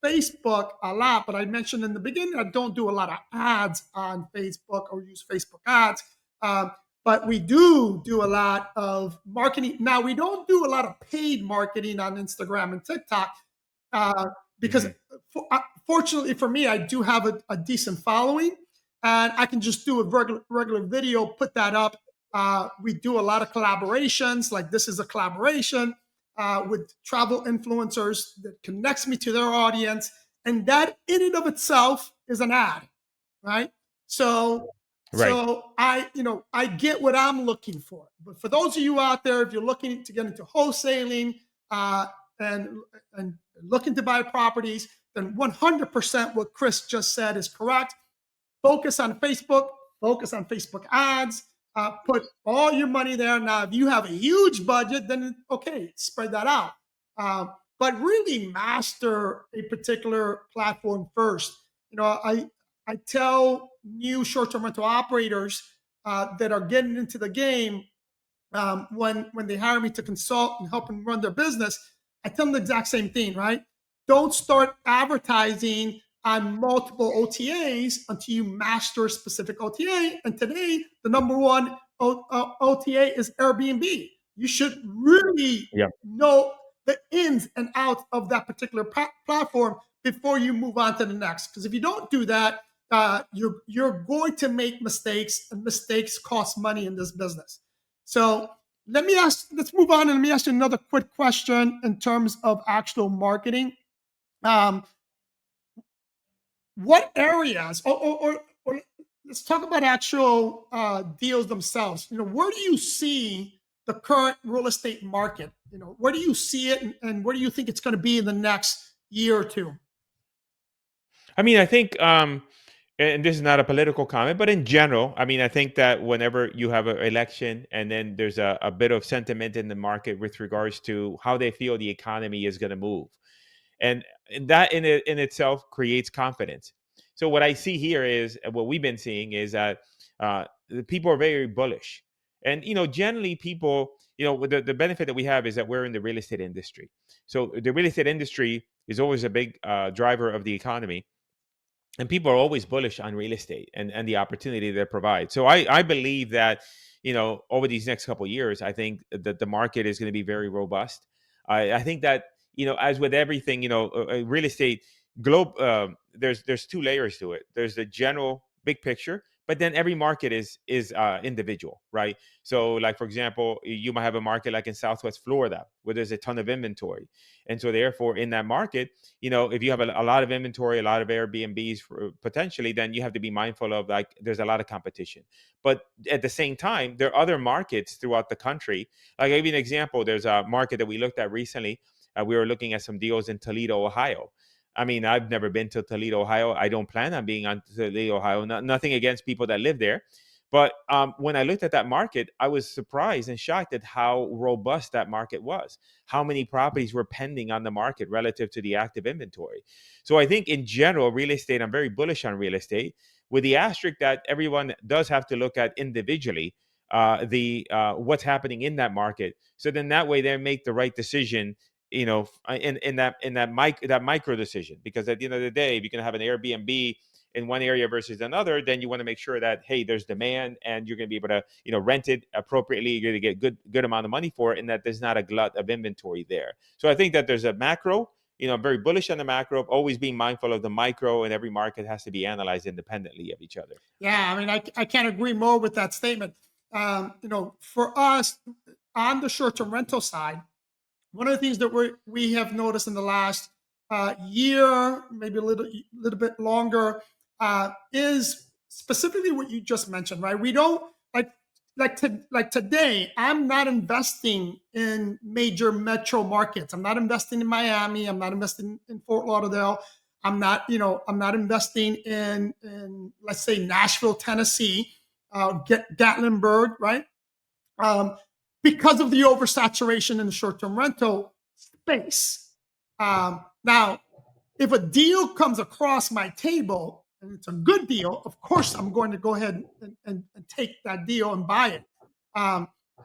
Facebook a lot, but I mentioned in the beginning, I don't do a lot of ads on Facebook or use Facebook ads. But we do a lot of marketing. Now, we don't do a lot of paid marketing on Instagram and TikTok, because fortunately for me, I do have a decent following, and I can just do a regular video, put that up. We do a lot of collaborations, like this is a collaboration with travel influencers that connects me to their audience. And that in and of itself is an ad, right? So I get what I'm looking for. But for those of you out there, if you're looking to get into wholesaling and looking to buy properties, then 100% what Cris just said is correct. Focus on Facebook, focus on Facebook ads, put all your money there. Now, if you have a huge budget, then okay, spread that out. But really master a particular platform first. I tell new short-term rental operators that are getting into the game, when they hire me to consult and help them run their business, I tell them the exact same thing, right? Don't start advertising on multiple OTAs until you master a specific OTA. And today, the number one OTA is Airbnb. You should really know the ins and outs of that particular platform before you move on to the next. Because if you don't do that, you're going to make mistakes, and mistakes cost money in this business. So let's move on, and let me ask you another quick question in terms of actual marketing. What areas, or let's talk about actual deals themselves. Where do you see the current real estate market? Where do you see it, and where do you think it's going to be in the next year or two? I mean, I think, and this is not a political comment, but in general, I mean, I think that whenever you have an election and then there's a bit of sentiment in the market with regards to how they feel the economy is going to move, and that in itself creates confidence. So what I see here is, what we've been seeing is that the people are very bullish, and generally people, the benefit that we have is that we're in the real estate industry. So the real estate industry is always a big driver of the economy. And people are always bullish on real estate and the opportunity that it provides. So I believe that, over these next couple of years, I think that the market is going to be very robust. I think that, as with everything, real estate there's two layers to it. There's the general big picture, but then every market is individual, right? So like, for example, you might have a market like in Southwest Florida where there's a ton of inventory. And so therefore in that market, if you have a lot of inventory, a lot of Airbnbs potentially, then you have to be mindful of, like, there's a lot of competition. But at the same time, there are other markets throughout the country. Like, I'll give you an example. There's a market that we looked at recently. We were looking at some deals in Toledo, Ohio. I mean, I've never been to Toledo, Ohio. I don't plan on being on Toledo, Ohio. Nothing against people that live there. But when I looked at that market, I was surprised and shocked at how robust that market was, how many properties were pending on the market relative to the active inventory. So I think in general, real estate, I'm very bullish on real estate, with the asterisk that everyone does have to look at individually what's happening in that market. So then that way they make the right decision, in that micro decision. Because at the end of the day, if you're going to have an Airbnb in one area versus another, then you want to make sure that, hey, there's demand and you're going to be able to, rent it appropriately. You're going to get good amount of money for it, and that there's not a glut of inventory there. So I think that there's a macro, I'm very bullish on the macro, always being mindful of the micro, and every market has to be analyzed independently of each other. Yeah, I mean, I can't agree more with that statement. For us on the short-term rental side, one of the things that we have noticed in the last year, maybe a little bit longer, is specifically what you just mentioned, right? We don't like today. I'm not investing in major metro markets. I'm not investing in Miami. I'm not investing in Fort Lauderdale. I'm not investing in let's say Nashville, Tennessee, Gatlinburg, right? Because of the oversaturation in the short-term rental space. Now, if a deal comes across my table and it's a good deal, of course, I'm going to go ahead and take that deal and buy it.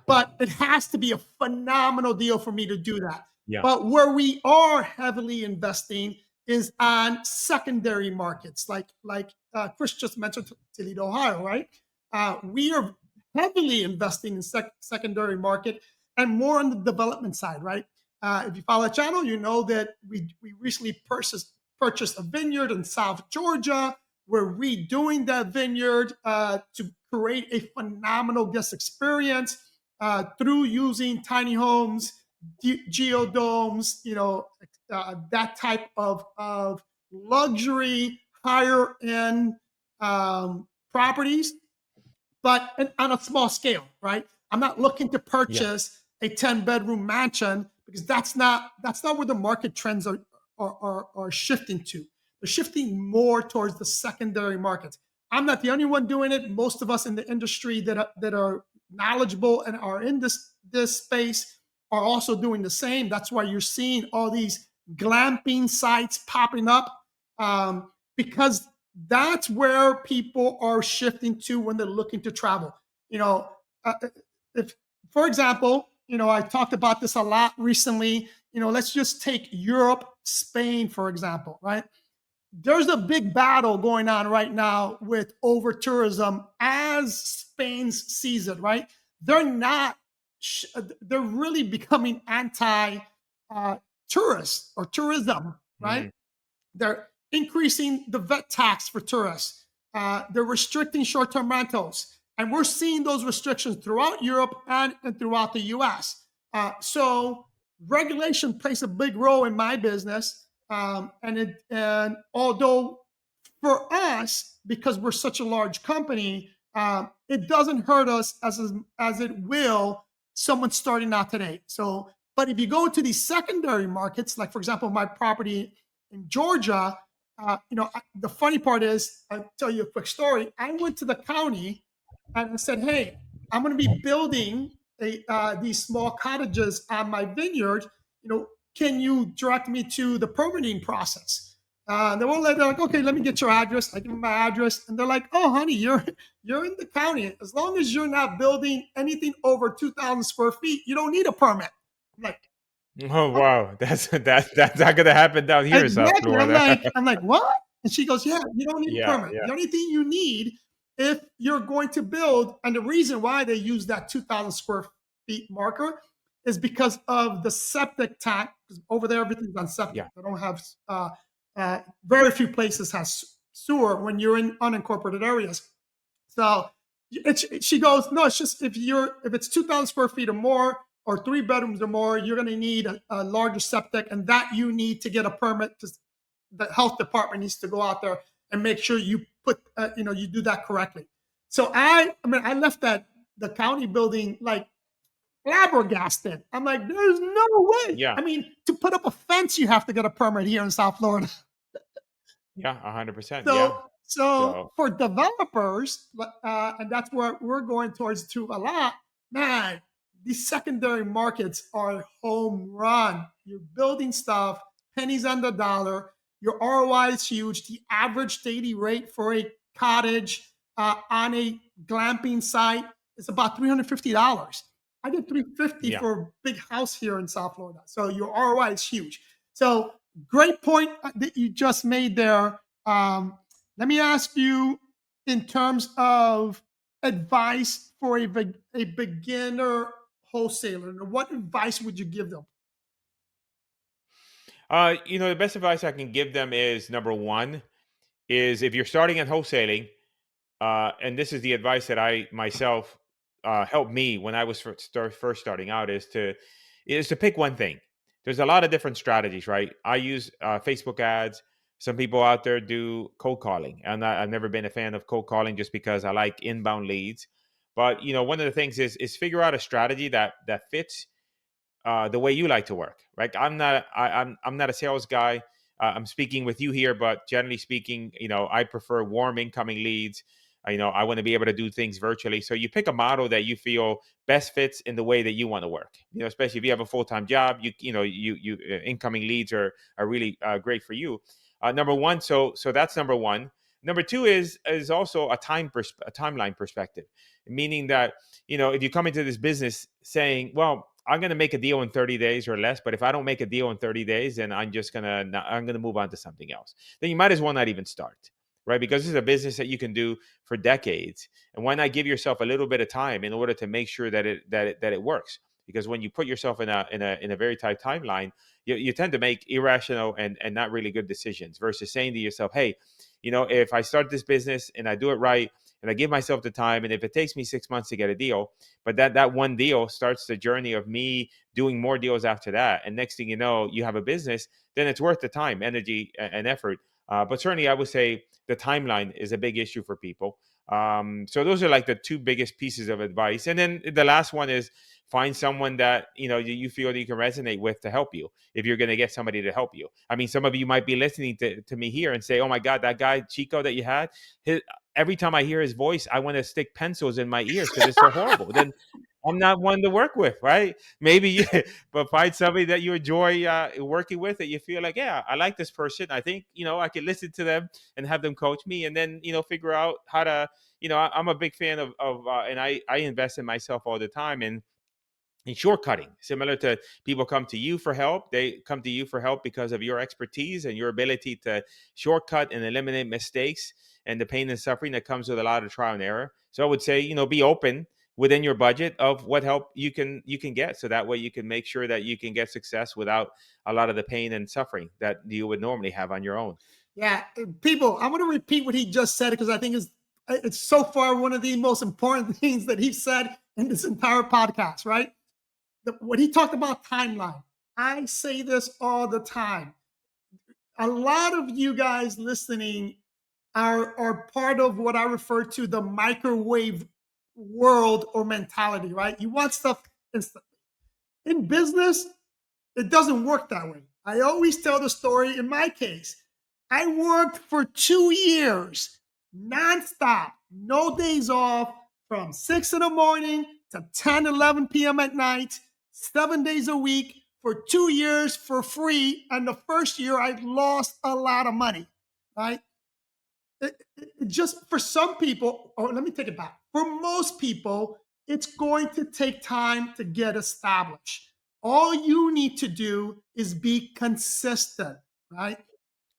But it has to be a phenomenal deal for me to do that. Yeah. But where we are heavily investing is on secondary markets, like Cris just mentioned, Toledo, Ohio, right? We are heavily investing in secondary market and more on the development side, right? If you follow the channel, you know that we recently purchased a vineyard in South Georgia. We're redoing that vineyard to create a phenomenal guest experience through using tiny homes, geodomes, that type of luxury, higher end properties, but on a small scale, right? I'm not looking to purchase a 10-bedroom mansion, because that's not where the market trends are shifting to. They're shifting more towards the secondary markets. I'm not the only one doing it. Most of us in the industry that are knowledgeable and are in this space are also doing the same. That's why you're seeing all these glamping sites popping up, because that's where people are shifting to when they're looking to travel. You know, if, for example, I talked about this a lot recently. Let's just take Europe, Spain, for example, right? There's a big battle going on right now with over tourism as Spain sees it, right? They're not, they're really becoming anti tourist or tourism, right? Mhm. They're increasing the vet tax for tourists. They're restricting short-term rentals. And we're seeing those restrictions throughout Europe and throughout the US. So regulation plays a big role in my business. And although for us, because we're such a large company, it doesn't hurt us as it will someone starting out today. So, but if you go to these secondary markets, like for example, my property in Georgia, the funny part is, I'll tell you a quick story. I went to the county and I said, "Hey, I'm going to be building these small cottages on my vineyard. Can you direct me to the permitting process?" They're like, "Okay, let me get your address." I give them my address, and they're like, "Oh, honey, you're in the county. As long as you're not building anything over 2,000 square feet, you don't need a permit." I'm like, Oh wow, that's not gonna happen down here in South exactly. I'm Florida. like, I'm like, what? And she goes, yeah, you don't need a Yeah, permit. yeah, The only thing you need if you're going to build, and the reason why they use that 2,000 square feet marker is because of the septic tank. Because over there, everything's on septic. yeah, They don't have very few places has sewer when you're in unincorporated areas. So she goes, no, it's just if it's 2,000 square feet or more, or 3 bedrooms or more, you're going to need a larger septic, and that you need to get a permit, because the health department needs to go out there and make sure you put, you do that correctly. So I left the county building like flabbergasted. I'm like, there's no way. yeah, I mean, to put up a fence, you have to get a permit here in South Florida. yeah, 100%. Yeah. So So for developers, and that's where we're going towards to a lot, man, these secondary markets are a home run. You're building stuff, pennies on the dollar. Your ROI is huge. The average daily rate for a cottage on a glamping site is about $350. I did 350 yeah. for a big house here in South Florida. So your ROI is huge. So great point that you just made there. Let me ask you, in terms of advice for a beginner wholesaler, what advice would you give them? The best advice I can give them is number one is if you're starting at wholesaling, and this is the advice that I myself helped me when I was first starting out is to pick one thing. There's a lot of different strategies, right? I use Facebook ads. Some people out there do cold calling, and I've never been a fan of cold calling just because I like inbound leads. But one of the things is figure out a strategy that fits the way you like to work, right? I'm not a sales guy. I'm speaking with you here, but generally speaking, I prefer warm incoming leads. I want to be able to do things virtually. So you pick a model that you feel best fits in the way that you want to work. Especially if you have a full time job, you incoming leads are really great for you. Number one, so that's number one. Number two is also a timeline perspective, meaning that if you come into this business saying, well, I'm going to make a deal in 30 days or less, but if I don't make a deal in 30 days, then I'm going to move on to something else. Then you might as well not even start, right? Because this is a business that you can do for decades. And why not give yourself a little bit of time in order to make sure that it works? Because when you put yourself in a very tight timeline, you tend to make irrational and not really good decisions versus saying to yourself, hey, if I start this business and I do it right, and I give myself the time, and if it takes me 6 months to get a deal, but that one deal starts the journey of me doing more deals after that, and next thing you know, you have a business, then it's worth the time, energy, and effort But certainly, I would say the timeline is a big issue for people. So those are like the two biggest pieces of advice. And then the last one is find someone that you feel that you can resonate with to help you, if you're going to get somebody to help you. I mean, some of you might be listening to me here and say, oh my God, that guy Chico that you had, every time I hear his voice, I want to stick pencils in my ears because it's so horrible. Then I'm not one to work with, right? Maybe you, but find somebody that you enjoy working with, that you feel like, yeah, I like this person. I think, I can listen to them and have them coach me, and then, figure out how to, I'm a big fan of and I invest in myself all the time. And shortcutting, similar to people come to you for help. They come to you for help because of your expertise and your ability to shortcut and eliminate mistakes and the pain and suffering that comes with a lot of trial and error. So I would say, be open within your budget of what help you can get, so that way you can make sure that you can get success without a lot of the pain and suffering that you would normally have on your own. Yeah, people, I'm going to repeat what he just said because I think it's so far one of the most important things that he said in this entire podcast, right? When he talked about timeline, I say this all the time. A lot of you guys listening are part of what I refer to the microwave world or mentality, right? You want stuff instantly. In business, it doesn't work that way. I always tell the story in my case. I worked for 2 years, nonstop, no days off, from 6 in the morning to 10, 11 p.m. at night, 7 days a week for 2 years for free. And the first year, I lost a lot of money, right? Just for some people, or let me take it back. For most people, it's going to take time to get established. All you need to do is be consistent, right?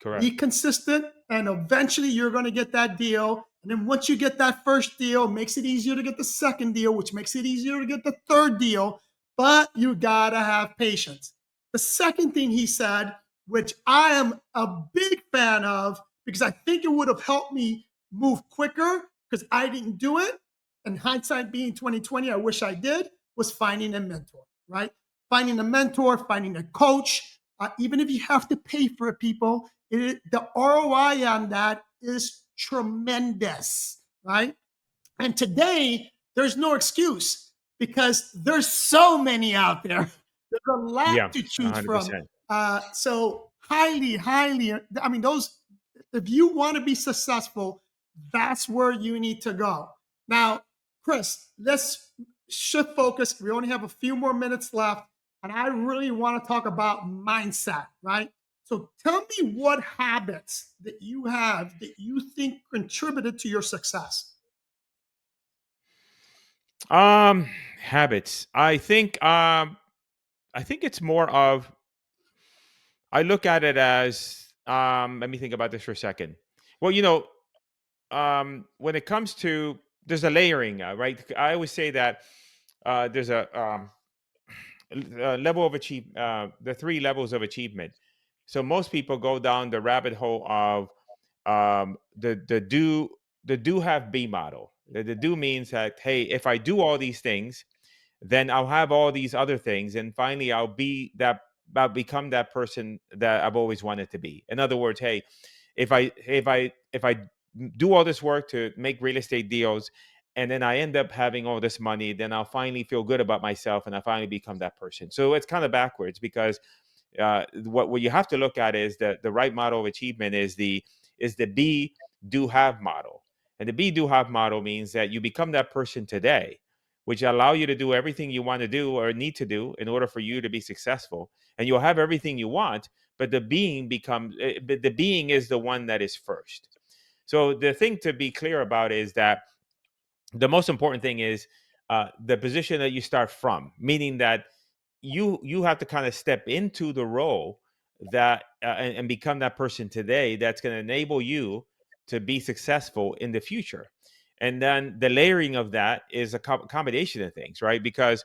Correct. Be consistent, and eventually you're going to get that deal. And then once you get that first deal, it makes it easier to get the second deal, which makes it easier to get the third deal. But you got to have patience. The second thing he said, which I am a big fan of, because I think it would have helped me move quicker because I didn't do it. And hindsight being 2020, I wish I did, was finding a mentor, right? Finding a mentor, finding a coach, even if you have to pay for it, people, the ROI on that is tremendous, right? And today, there's no excuse because there's so many out there. There's a lot Yeah, to choose from. 100%. So highly, I mean, if you want to be successful, that's where you need to go. Now, Cris, let's shift focus. We only have a few more minutes left, and I really want to talk about mindset, right? So tell me what habits that you have that you think contributed to your success. Habits. I think it's more of, I look at it as, let me think about this for a second. Well, when it comes to, there's a layering, right? I always say that there's a level of the three levels of achievement. So most people go down the rabbit hole of the do have be model. The do means that, hey, if I do all these things, then I'll have all these other things, and finally I'll become that person that I've always wanted to be. In other words, hey, if I do all this work to make real estate deals, and then I end up having all this money, then I'll finally feel good about myself and I finally become that person. So it's kind of backwards, because what you have to look at is that the right model of achievement is the be do have model. And the be do have model means that you become that person today, which allow you to do everything you want to do or need to do in order for you to be successful. And you'll have everything you want, but the being is the one that is first. So the thing to be clear about is that the most important thing is the position that you start from, meaning that you have to kind of step into the role that and become that person today that's going to enable you to be successful in the future. And then the layering of that is a combination of things, right? Because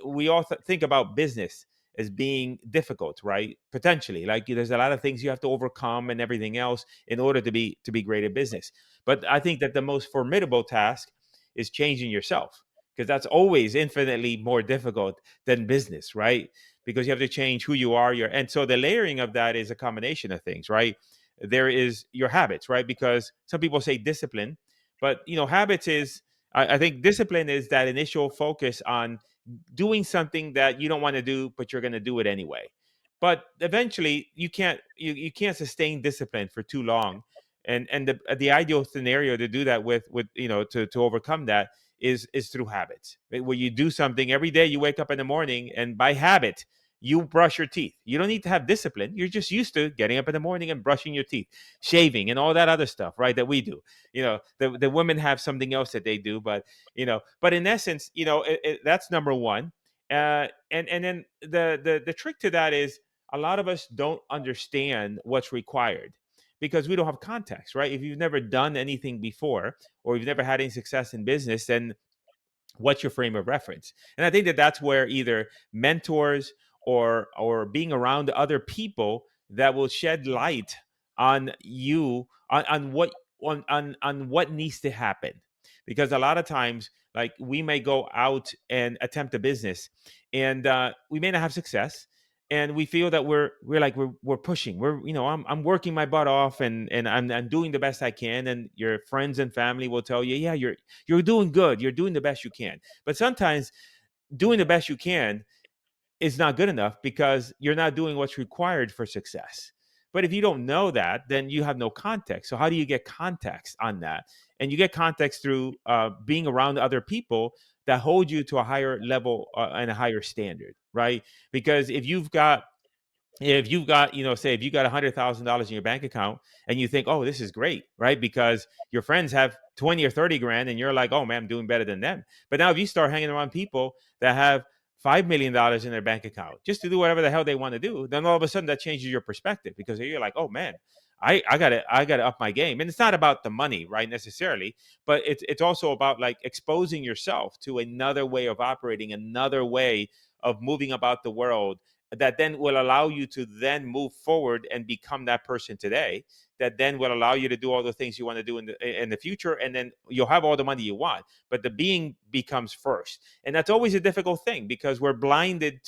we all think about business as being difficult, right? Potentially, like there's a lot of things you have to overcome and everything else in order to be great at business. But I think that the most formidable task is changing yourself, because that's always infinitely more difficult than business, right? Because you have to change who you are. And so the layering of that is a combination of things, right? there is your habits, right? Because some people say discipline, but habits is, I think discipline is that initial focus on doing something that you don't want to do, but you're going to do it anyway. But eventually, you can't sustain discipline for too long. And the ideal scenario to do that with to overcome that is through habits, right? Where you do something every day. You wake up in the morning, and by habit, you brush your teeth. You don't need to have discipline. You're just used to getting up in the morning and brushing your teeth, shaving, and all that other stuff, right? That we do. The women have something else that they do, but in essence, that's number one. And then the trick to that is a lot of us don't understand what's required because we don't have context, right? If you've never done anything before or you've never had any success in business, then what's your frame of reference? And I think that that's where either mentors or being around other people that will shed light on you on what needs to happen. Because a lot of times, like, we may go out and attempt a business, and we may not have success, and we feel that we're pushing, I'm working my butt off, and I'm doing the best I can, and your friends and family will tell you, yeah, you're doing good, you're doing the best you can. But sometimes doing the best you can is not good enough because you're not doing what's required for success. But if you don't know that, then you have no context. So how do you get context on that? And you get context through being around other people that hold you to a higher level and a higher standard, right? Because if you've got say if you got $100,000 in your bank account and you think, oh, this is great, right? Because your friends have 20 or 30 grand and you're like, oh man, I'm doing better than them. But now if you start hanging around people that have $5 million in their bank account just to do whatever the hell they want to do, then all of a sudden that changes your perspective, because you're like, oh man, I gotta up my game. And it's not about the money, right, necessarily, but it's also about like exposing yourself to another way of operating, another way of moving about the world, that then will allow you to then move forward and become that person today, that then will allow you to do all the things you want to do in the future, and then you'll have all the money you want, but the being becomes first. And that's always a difficult thing because we're blinded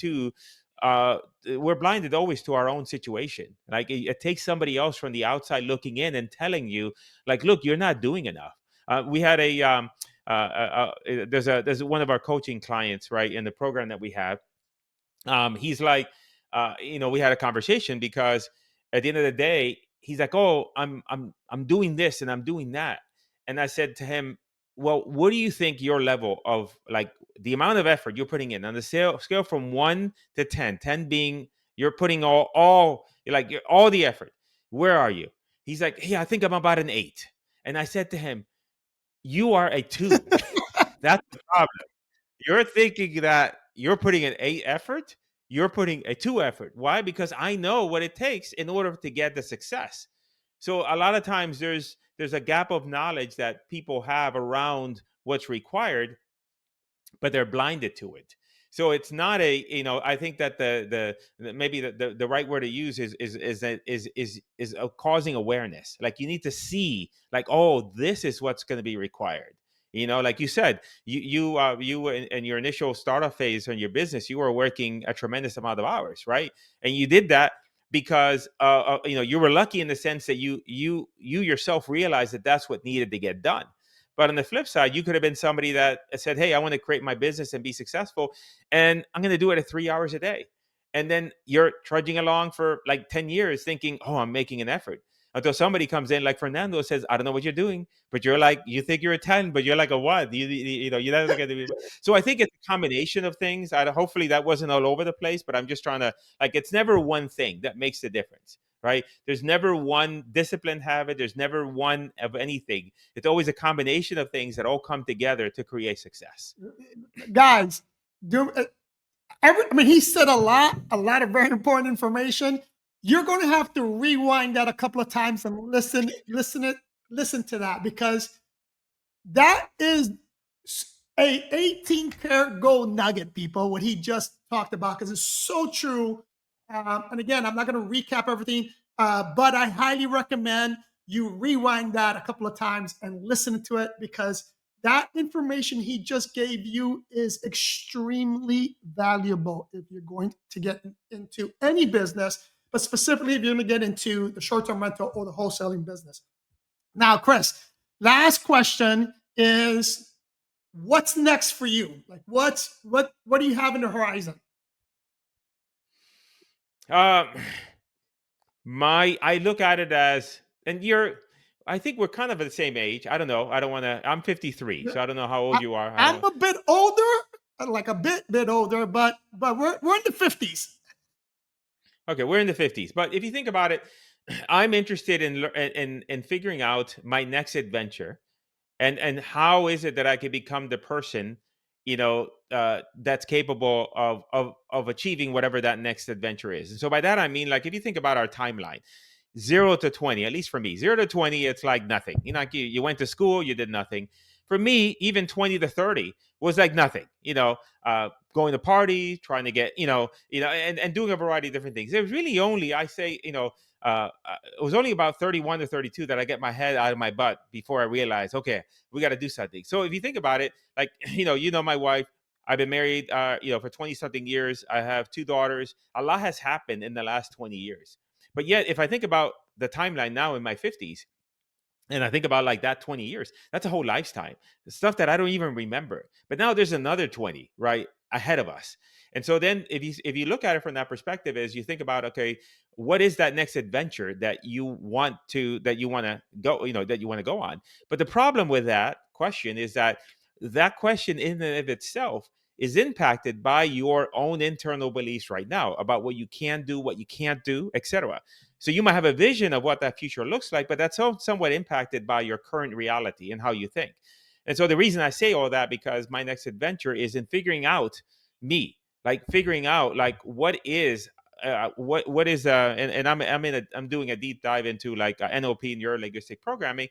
always to our own situation. Like it takes somebody else from the outside looking in and telling you, like, look, you're not doing enough. We had there's one of our coaching clients, right, in the program that we have. He's like, we had a conversation because at the end of the day, he's like, oh, I'm doing this and I'm doing that. And I said to him, well, what do you think your level of, like, the amount of effort you're putting in on the scale from 1 to 10, 10 being you're putting all like all the effort, where are you? He's like, hey, I think I'm about an 8. And I said to him, you are a 2. That's the problem. You're thinking that you're putting an 8 effort, you're putting a 2 effort. Why? Because I know what it takes in order to get the success. So a lot of times there's a gap of knowledge that people have around what's required, but they're blinded to it. So it's not I think that maybe the right word to use is causing awareness. Like, you need to see, like, oh, this is what's going to be required. Like you said, you in your initial startup phase in your business, you were working a tremendous amount of hours, right? And you did that because you were lucky in the sense that you yourself realized that that's what needed to get done. But on the flip side, you could have been somebody that said, hey, I want to create my business and be successful, and I'm going to do it at 3 hours a day. And then you're trudging along for like 10 years thinking, oh, I'm making an effort. Until somebody comes in like Fernando says, I don't know what you're doing, but you're like, you think you're a 10, but you're like a 1. You're not going to be. So I think it's a combination of things. Hopefully that wasn't all over the place, but I'm just trying to, like, it's never one thing that makes the difference. Right? There's never one disciplined habit. There's never one of anything. It's always a combination of things that all come together to create success. Guys, he said a lot of very important information. You're going to have to rewind that a couple of times and listen to that, because that is a 18-karat gold nugget, people, what he just talked about, because it's so true. And again, I'm not going to recap everything, but I highly recommend you rewind that a couple of times and listen to it, because that information he just gave you is extremely valuable if you're going to get into any business. but specifically if you're going to get into the short-term rental or the wholesaling business. Now, Cris, last question is, what's next for you? Like, what do you have in the horizon? Um, I look at it as, and I think we're kind of at the same age. I don't know. I don't want to. I'm 53, so I don't know how old you are. I I'm don't. a bit older, like a bit older, but we're in the 50s. Okay, we're in the 50s. But if you think about it, I'm interested in figuring out my next adventure, and how is it that I can become the person, that's capable of achieving whatever that next adventure is. And so by that I mean, like, if you think about our timeline, 0 to 20, at least for me, 0 to 20, it's like nothing. Like you went to school, you did nothing. For me, even 20 to 30 was like nothing. Going to parties, trying to get, and doing a variety of different things. It was really only, I say, it was only about 31 to 32 that I get my head out of my butt before I realized, okay, we got to do something. So if you think about it, like, my wife, I've been married, for 20 something years. I have 2 daughters. A lot has happened in the last 20 years. But yet, if I think about the timeline now in my 50s, and I think about like that 20 years, that's a whole lifetime. The stuff that I don't even remember. But now there's another 20, right, ahead of us. And so then if you look at it from that perspective, as you think about, okay, what is that next adventure that you want to go, that you want to go on? But the problem with that question is that question in and of itself is impacted by your own internal beliefs right now about what you can do, what you can't do, etc. So you might have a vision of what that future looks like, but that's somewhat impacted by your current reality and how you think. And so the reason I say all that, because my next adventure is in figuring out me, like figuring out like what is and I'm doing a deep dive into like NLP, neuro linguistic programming,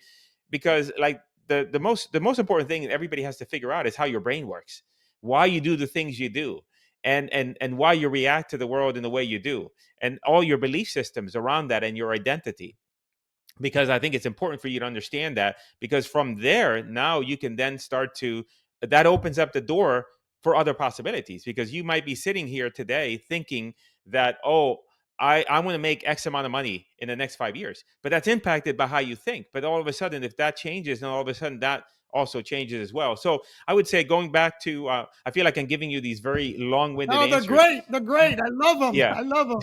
because like the most important thing that everybody has to figure out is how your brain works, why you do the things you do, and why you react to the world in the way you do, and all your belief systems around that and your identity. Because I think it's important for you to understand that, because from there now you can then start to, that opens up the door for other possibilities, because you might be sitting here today thinking that, oh, I want to make X amount of money in the next 5 years, but that's impacted by how you think. But all of a sudden, if that changes, then all of a sudden that also changes as well. So I would say, going back to, I feel like I'm giving you these very long-winded Oh, they're answers. great. They're great. I love them. Yeah. I love them.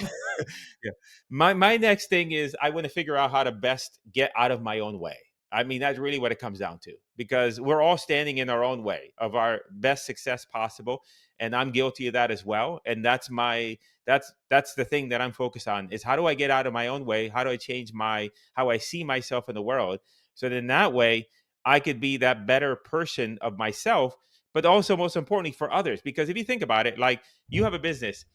Yeah. My next thing is, I want to figure out how to best get out of my own way. I mean, that's really what it comes down to, because we're all standing in our own way of our best success possible, and I'm guilty of that as well. And that's the thing that I'm focused on, is how do I get out of my own way? How do I change how I see myself in the world, so then that way I could be that better person of myself, but also most importantly for others. Because if you think about it, like, you have a business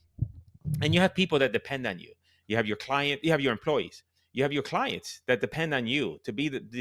and you have people that depend on you. You have your client, you have your employees, you have your clients that depend on you to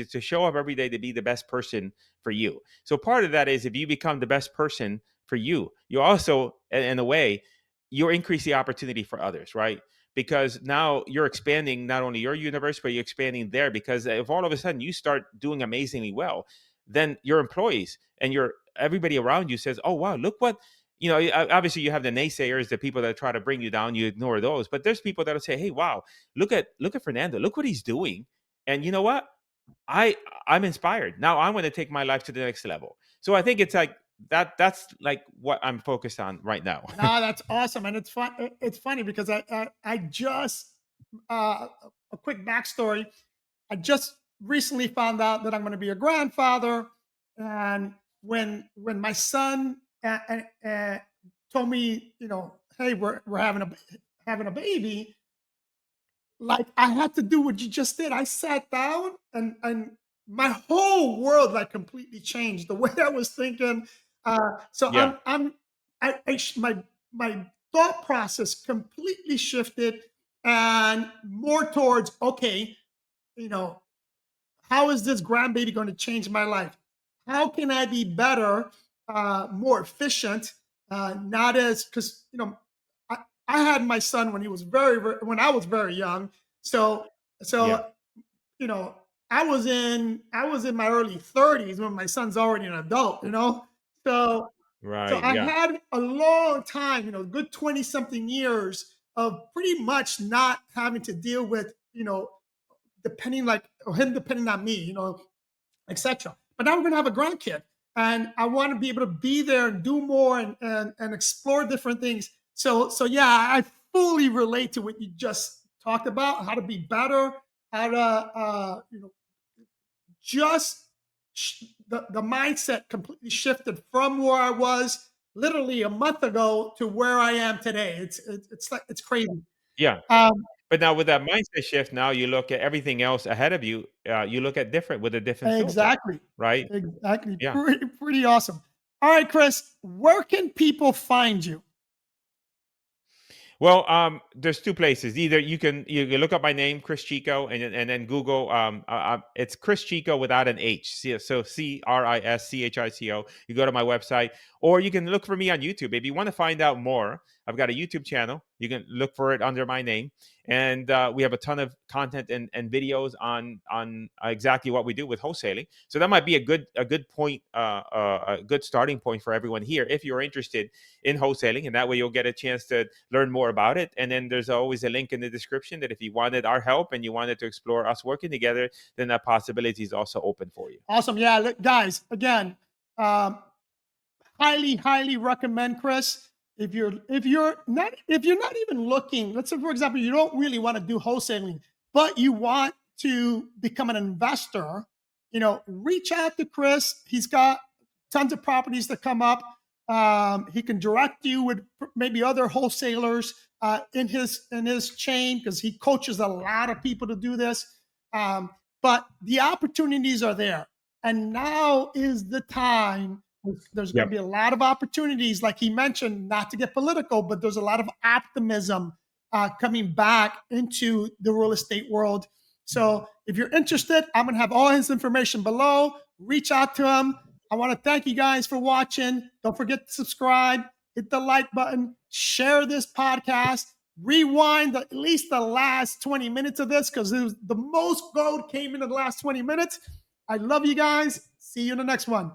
to show up every day to be the best person for you. So part of that is, if you become the best person for you, you also, in a way, you increase the opportunity for others, right? Because now you're expanding not only your universe, but you're expanding there. Because if all of a sudden you start doing amazingly well, then your employees and your everybody around you says, oh wow, look what, obviously you have the naysayers, the people that try to bring you down, you ignore those. But there's people that'll say, hey, wow, look at Fernando, look what he's doing. And you know what? I'm inspired. Now I want to take my life to the next level. So I think it's like that's like what I'm focused on right now. No, that's awesome, and it's fun. It's funny because I just a quick backstory. I just recently found out that I'm going to be a grandfather, and when my son told me, hey, we're having a baby, like, I had to do what you just did. I sat down, and my whole world like completely changed the way I was thinking. So Yeah. my thought process completely shifted, and more towards, okay, you know, how is this grandbaby going to change my life? How can I be better, more efficient? Not as, because I, I had my son when he was when I was very young. So Yeah. so you know I was in my early 30s when my son's already an adult. So Right. I Yeah. had a long time, good 20 something years pretty much not having to deal with, depending like or him depending on me, etc. But now we're gonna have a grandkid, and I want to be able to be there and do more and explore different things. So yeah, I fully relate to what you just talked about, how to be better, how to just the mindset completely shifted from where I was literally a month ago to where I am today. It's like it's crazy. Yeah. Um, But now with that mindset shift, now you look at everything else ahead of you. You look at different with a different filter, exactly, right? exactly. Yeah. Pretty awesome. All right, Chris, where can people find you? Well, there's two places. Either you can look up my name, Cris Chico, and then Google. It's Cris Chico without an H. So CrisChico. You go to my website, or you can look for me on YouTube. If you want to find out more, I've got a YouTube channel. You can look for it under my name, and we have a ton of content and videos on exactly what we do with wholesaling. So that might be a good point, a good starting point for everyone here if you're interested in wholesaling, and that way you'll get a chance to learn more about it. And then there's always a link in the description that if you wanted our help and you wanted to explore us working together, then that possibility is also open for you. Awesome. Yeah, look, guys, again, um, highly recommend Chris. If you're not even looking, let's say for example, you don't really want to do wholesaling, but you want to become an investor, reach out to Chris. He's got tons of properties that come up. He can direct you with maybe other wholesalers in his chain because he coaches a lot of people to do this. But the opportunities are there, and now is the time. There's going to Yep. be a lot of opportunities, like he mentioned, not to get political, but there's a lot of optimism coming back into the real estate world. So if you're interested, I'm going to have all his information below. Reach out to him. I want to thank you guys for watching. Don't forget to subscribe, hit the like button, share this podcast, rewind at least the last 20 minutes of this because the most gold came in the last 20 minutes. I love you guys. See you in the next one.